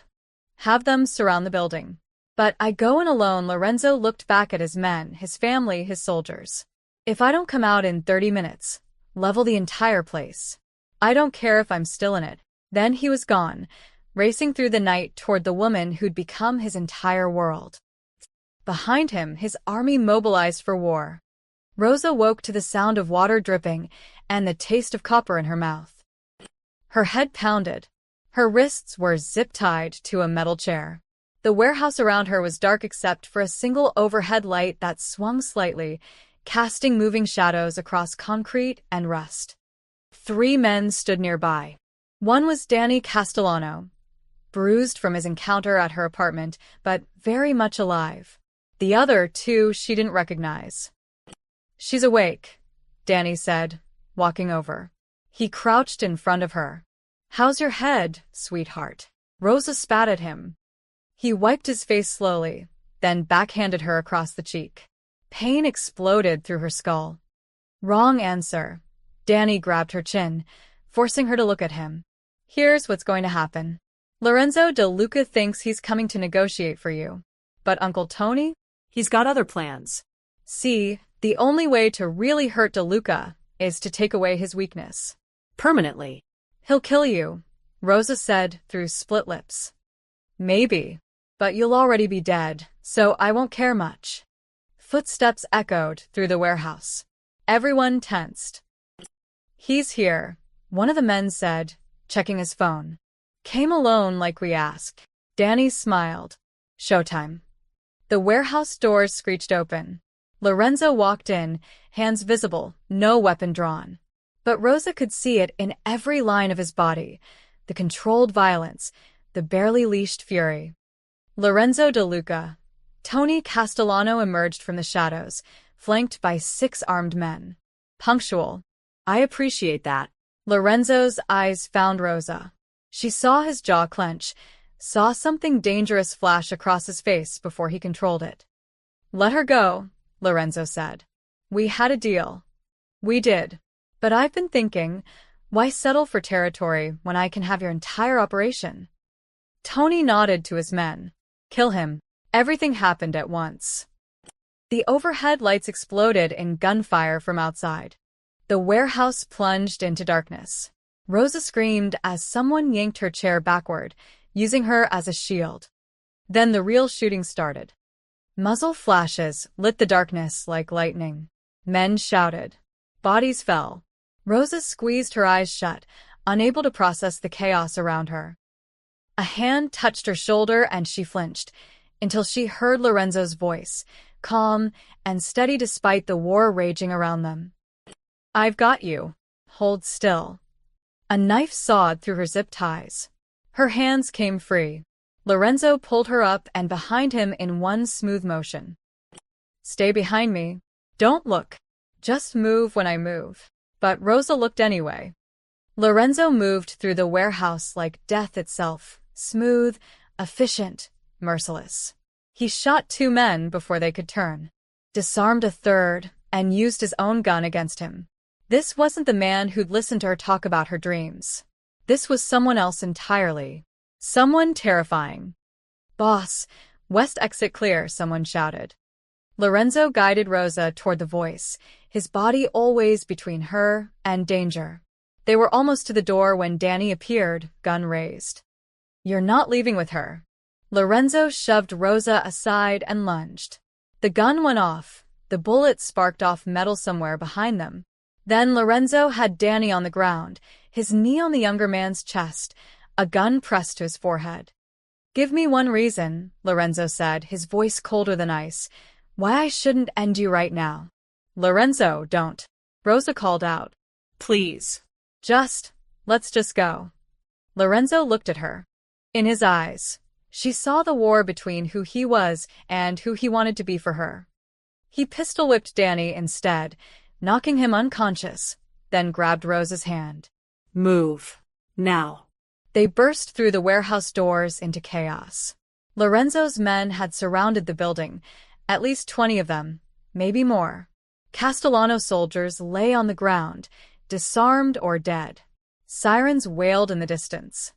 Have them surround the building. But I go in alone. Lorenzo looked back at his men, his family, his soldiers. If I don't come out in 30 minutes, level the entire place. I don't care if I'm still in it. Then he was gone, racing through the night toward the woman who'd become his entire world. Behind him, his army mobilized for war. Rosa woke to the sound of water dripping and the taste of copper in her mouth. Her head pounded. Her wrists were zip-tied to a metal chair. The warehouse around her was dark except for a single overhead light that swung slightly, casting moving shadows across concrete and rust. 3 men stood nearby. One was Danny Castellano, bruised from his encounter at her apartment, but very much alive. The other 2 she didn't recognize. She's awake, Danny said, walking over. He crouched in front of her. How's your head, sweetheart? Rosa spat at him. He wiped his face slowly, then backhanded her across the cheek. Pain exploded through her skull. Wrong answer. Danny grabbed her chin, forcing her to look at him. Here's what's going to happen. Lorenzo De Luca thinks he's coming to negotiate for you. But Uncle Tony? He's got other plans. See, the only way to really hurt De Luca is to take away his weakness. Permanently. He'll kill you, Rosa said through split lips. Maybe. But you'll already be dead, so I won't care much. Footsteps echoed through the warehouse. Everyone tensed. He's here, one of the men said, checking his phone. Came alone like we asked. Danny smiled. Showtime. The warehouse doors screeched open. Lorenzo walked in, hands visible, no weapon drawn. But Rosa could see it in every line of his body, the controlled violence, the barely leashed fury. Lorenzo De Luca. Tony Castellano emerged from the shadows, flanked by 6 armed men. Punctual. I appreciate that. Lorenzo's eyes found Rosa. She saw his jaw clench, saw something dangerous flash across his face before he controlled it. Let her go, Lorenzo said. We had a deal. We did. But I've been thinking, why settle for territory when I can have your entire operation? Tony nodded to his men. Kill him. Everything happened at once. The overhead lights exploded in gunfire from outside. The warehouse plunged into darkness. Rosa screamed as someone yanked her chair backward, using her as a shield. Then the real shooting started. Muzzle flashes lit the darkness like lightning. Men shouted. Bodies fell. Rosa squeezed her eyes shut, unable to process the chaos around her. A hand touched her shoulder and she flinched, until she heard Lorenzo's voice, calm and steady despite the war raging around them. I've got you. Hold still. A knife sawed through her zip ties. Her hands came free. Lorenzo pulled her up and behind him in one smooth motion. Stay behind me. Don't look. Just move when I move. But Rosa looked anyway. Lorenzo moved through the warehouse like death itself, smooth, efficient, merciless. He shot 2 men before they could turn, disarmed a third, and used his own gun against him. This wasn't the man who'd listened to her talk about her dreams. This was someone else entirely. Someone terrifying. Boss, west exit clear, someone shouted. Lorenzo guided Rosa toward the voice, his body always between her and danger. They were almost to the door when Danny appeared, gun raised. You're not leaving with her. Lorenzo shoved Rosa aside and lunged. The gun went off. The bullet sparked off metal somewhere behind them. Then Lorenzo had Danny on the ground, his knee on the younger man's chest, a gun pressed to his forehead. Give me one reason, Lorenzo said, his voice colder than ice, why I shouldn't end you right now. Lorenzo, don't. Rosa called out. Please. Let's just go. Lorenzo looked at her. In his eyes, she saw the war between who he was and who he wanted to be for her. He pistol-whipped Danny instead, knocking him unconscious, then grabbed Rosa's hand. Move. Now. They burst through the warehouse doors into chaos. Lorenzo's men had surrounded the building, at least 20 of them, maybe more. Castellano soldiers lay on the ground, disarmed or dead. Sirens wailed in the distance.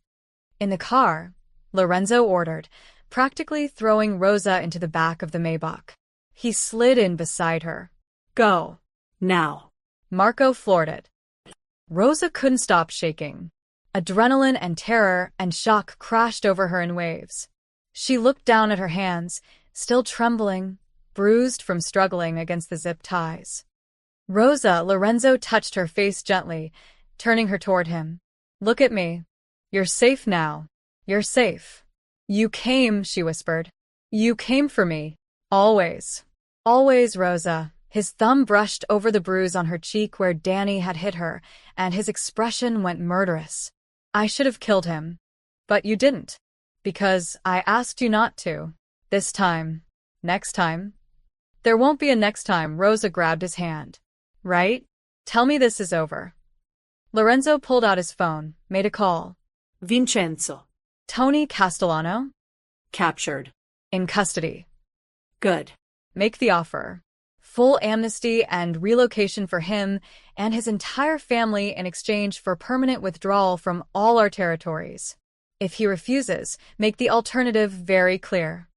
In the car, Lorenzo ordered, practically throwing Rosa into the back of the Maybach. He slid in beside her. Go. Now. Marco floored it. Rosa couldn't stop shaking. Adrenaline and terror and shock crashed over her in waves. She looked down at her hands, still trembling, bruised from struggling against the zip ties. Rosa, Lorenzo touched her face gently, turning her toward him. Look at me. You're safe now. You're safe. You came, she whispered. You came for me. Always. Always, Rosa. His thumb brushed over the bruise on her cheek where Danny had hit her, and his expression went murderous. I should have killed him. But you didn't. Because I asked you not to. This time. Next time. There won't be a next time. Rosa grabbed his hand. Right? Tell me this is over. Lorenzo pulled out his phone, made a call. Vincenzo. Tony Castellano? Captured. In custody. Good. Make the offer. Full amnesty and relocation for him and his entire family in exchange for permanent withdrawal from all our territories. If he refuses, make the alternative very clear.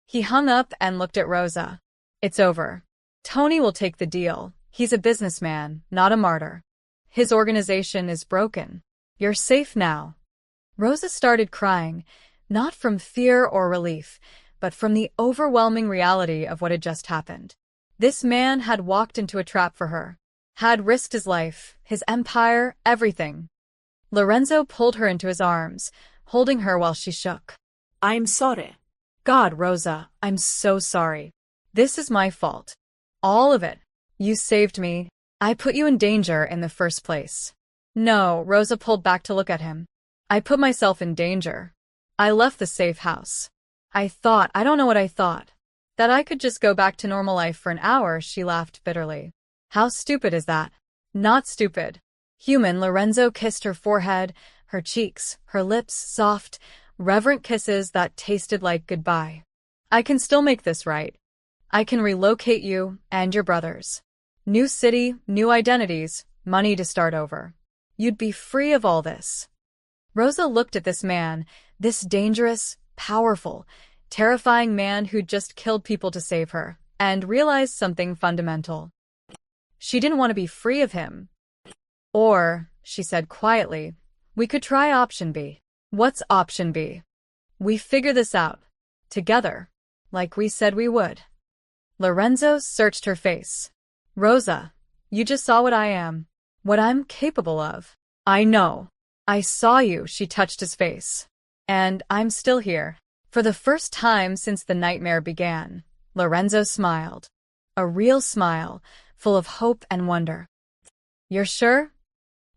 He hung up and looked at Rosa. It's over. Tony will take the deal. He's a businessman, not a martyr. His organization is broken. You're safe now. Rosa started crying, not from fear or relief, but from the overwhelming reality of what had just happened. This man had walked into a trap for her, had risked his life, his empire, everything. Lorenzo pulled her into his arms, holding her while she shook. I'm sorry. God, Rosa, I'm so sorry. This is my fault. All of it. You saved me. I put you in danger in the first place. No, Rosa pulled back to look at him. I put myself in danger. I left the safe house. I don't know what I thought. That I could just go back to normal life for an hour, she laughed bitterly. How stupid is that? Not stupid. Human. Lorenzo kissed her forehead, her cheeks, her lips, soft, reverent kisses that tasted like goodbye. I can still make this right. I can relocate you and your brothers. New city, new identities, money to start over. You'd be free of all this. Rosa looked at this man, this dangerous, powerful, terrifying man who'd just killed people to save her, and realized something fundamental. She didn't want to be free of him. Or, she said quietly, we could try option B. What's option B? We figure this out. Together. Like we said we would. Lorenzo searched her face. Rosa, you just saw what I am. What I'm capable of. I know. I saw you, she touched his face. And I'm still here. For the first time since the nightmare began, Lorenzo smiled. A real smile, full of hope and wonder. You're sure?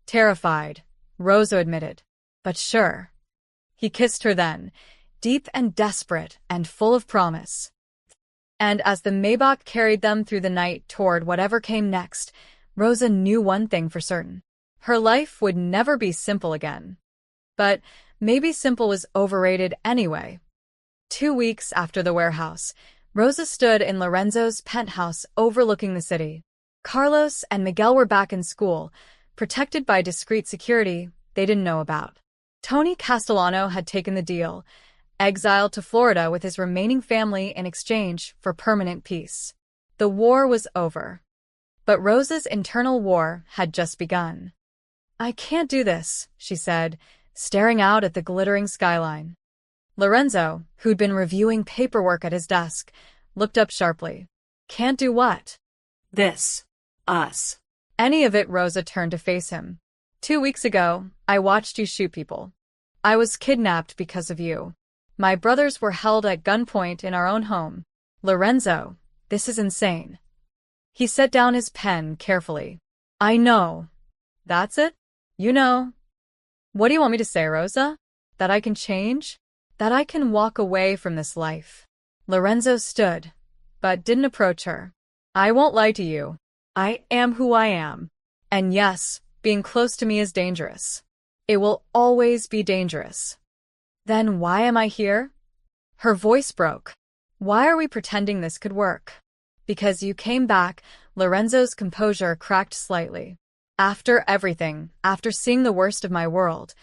Terrified, Rosa admitted. But sure. He kissed her then, deep and desperate and full of promise. And as the Maybach carried them through the night toward whatever came next, Rosa knew one thing for certain. Her life would never be simple again. But maybe simple was overrated anyway. 2 weeks after the warehouse, Rosa stood in Lorenzo's penthouse overlooking the city. Carlos and Miguel were back in school, protected by discreet security they didn't know about. Tony Castellano had taken the deal, exiled to Florida with his remaining family in exchange for permanent peace. The war was over. But Rosa's internal war had just begun. I can't do this, she said, staring out at the glittering skyline. Lorenzo, who'd been reviewing paperwork at his desk, looked up sharply. Can't do what? This. Us. Any of it. Rosa turned to face him. 2 weeks ago, I watched you shoot people. I was kidnapped because of you. My brothers were held at gunpoint in our own home. Lorenzo, this is insane. He set down his pen carefully. I know. That's it? You know. What do you want me to say, Rosa? That I can change? That I can walk away from this life? Lorenzo stood, but didn't approach her. I won't lie to you. I am who I am. And yes, being close to me is dangerous. It will always be dangerous. Then why am I here? Her voice broke. Why are we pretending this could work? Because you came back. Lorenzo's composure cracked slightly. After everything, after seeing the worst of my world,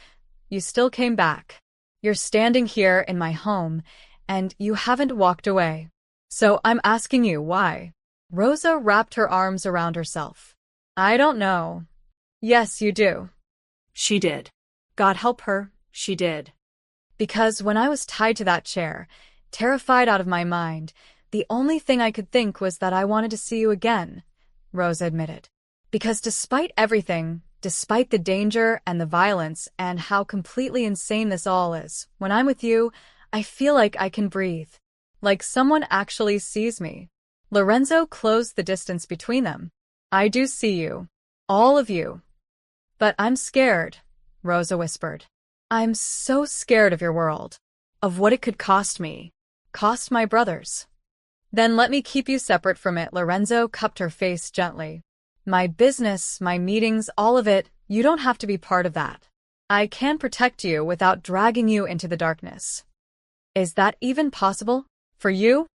you still came back. You're standing here in my home, and you haven't walked away. So I'm asking you why. Rosa wrapped her arms around herself. I don't know. Yes, you do. She did. God help her, she did. Because when I was tied to that chair, terrified out of my mind, the only thing I could think was that I wanted to see you again, Rosa admitted. Because despite everything, despite the danger and the violence and how completely insane this all is, when I'm with you, I feel like I can breathe. Like someone actually sees me. Lorenzo closed the distance between them. I do see you. All of you. But I'm scared, Rosa whispered. I'm so scared of your world. Of what it could cost me. Cost my brothers. Then let me keep you separate from it. Lorenzo cupped her face gently. My business, my meetings, all of it, you don't have to be part of that. I can protect you without dragging you into the darkness. Is that even possible? For you?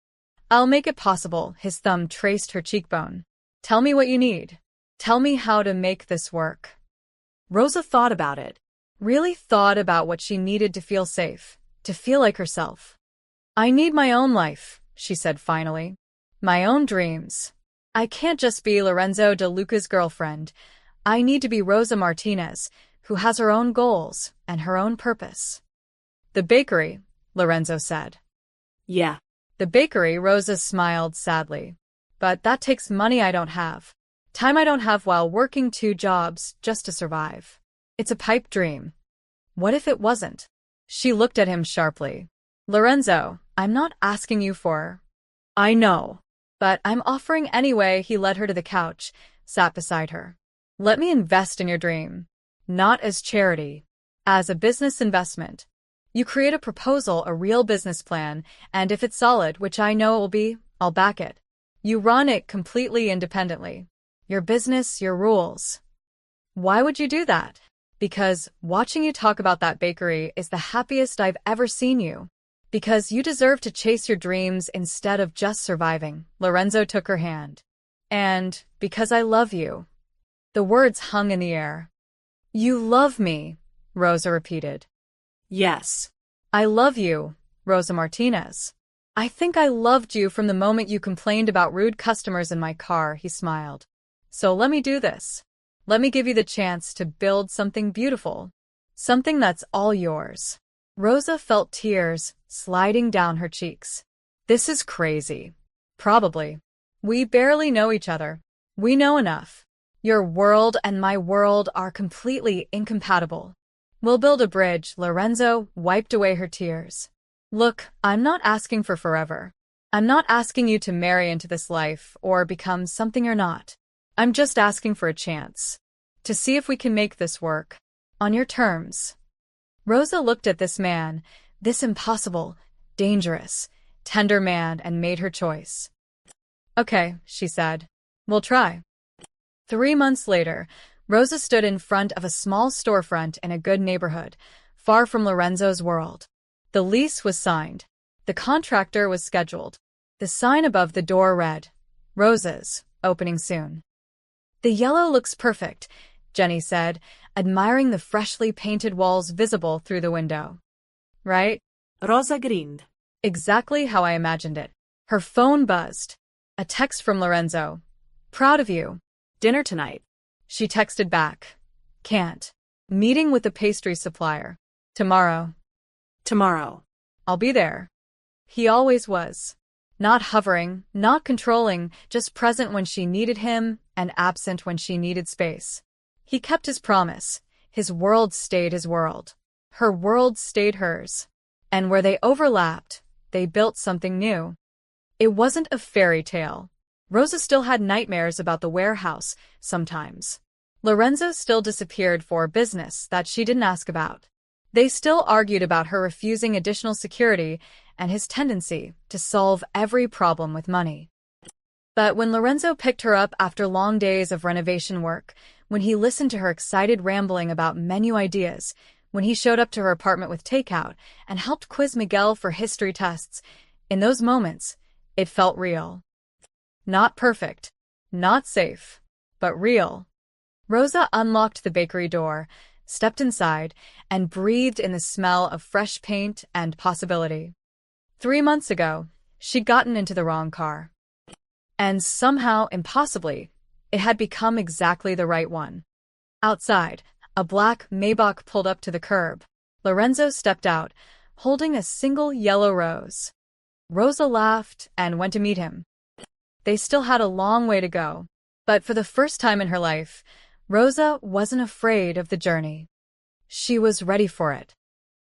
I'll make it possible. His thumb traced her cheekbone. Tell me what you need. Tell me how to make this work. Rosa thought about it. Really thought about what she needed to feel safe, to feel like herself. I need my own life, she said finally. My own dreams. I can't just be Lorenzo de Luca's girlfriend. I need to be Rosa Martinez, who has her own goals and her own purpose. The bakery, Lorenzo said. Yeah. The bakery, Rosa smiled sadly. But that takes money I don't have. Time I don't have while working 2 jobs just to survive. It's a pipe dream. What if it wasn't? She looked at him sharply. Lorenzo, I'm not asking you for. I know. But I'm offering anyway. He led her to the couch, sat beside her. Let me invest in your dream. Not as charity. As a business investment. You create a proposal, a real business plan, and if it's solid, which I know it will be, I'll back it. You run it completely independently. Your business, your rules. Why would you do that? Because watching you talk about that bakery is the happiest I've ever seen you. Because you deserve to chase your dreams instead of just surviving. Lorenzo took her hand. And because I love you. The words hung in the air. You love me, Rosa repeated. Yes. I love you, Rosa Martinez. I think I loved you from the moment you complained about rude customers in my car, he smiled. So let me do this. Let me give you the chance to build something beautiful. Something that's all yours. Rosa felt tears sliding down her cheeks. This is crazy. Probably. We barely know each other. We know enough. Your world and my world are completely incompatible. We'll build a bridge. Lorenzo wiped away her tears. Look, I'm not asking for forever. I'm not asking you to marry into this life or become something you're not. I'm just asking for a chance. To see if we can make this work. On your terms. Rosa looked at this man, this impossible, dangerous, tender man, and made her choice. Okay, she said. We'll try. 3 months later, Rosa stood in front of a small storefront in a good neighborhood, far from Lorenzo's world. The lease was signed. The contractor was scheduled. The sign above the door read, Roses, opening soon. The yellow looks perfect, Jenny said, admiring the freshly painted walls visible through the window. Right? Rosa grinned. Exactly how I imagined it. Her phone buzzed. A text from Lorenzo. Proud of you. Dinner tonight. She texted back. Can't. Meeting with the pastry supplier. Tomorrow. Tomorrow. I'll be there. He always was. Not hovering, not controlling, just present when she needed him and absent when she needed space. He kept his promise. His world stayed his world. Her world stayed hers. And where they overlapped, they built something new. It wasn't a fairy tale. Rosa still had nightmares about the warehouse, sometimes. Lorenzo still disappeared for business that she didn't ask about. They still argued about her refusing additional security and his tendency to solve every problem with money. But when Lorenzo picked her up after long days of renovation work, when he listened to her excited rambling about menu ideas, when he showed up to her apartment with takeout and helped quiz Miguel for history tests, in those moments, it felt real. Not perfect, not safe, but real. Rosa unlocked the bakery door, stepped inside, and breathed in the smell of fresh paint and possibility. 3 months ago, she'd gotten into the wrong car. And somehow, impossibly, it had become exactly the right one. Outside, a black Maybach pulled up to the curb. Lorenzo stepped out, holding a single yellow rose. Rosa laughed and went to meet him. They still had a long way to go, but for the first time in her life, Rosa wasn't afraid of the journey. She was ready for it.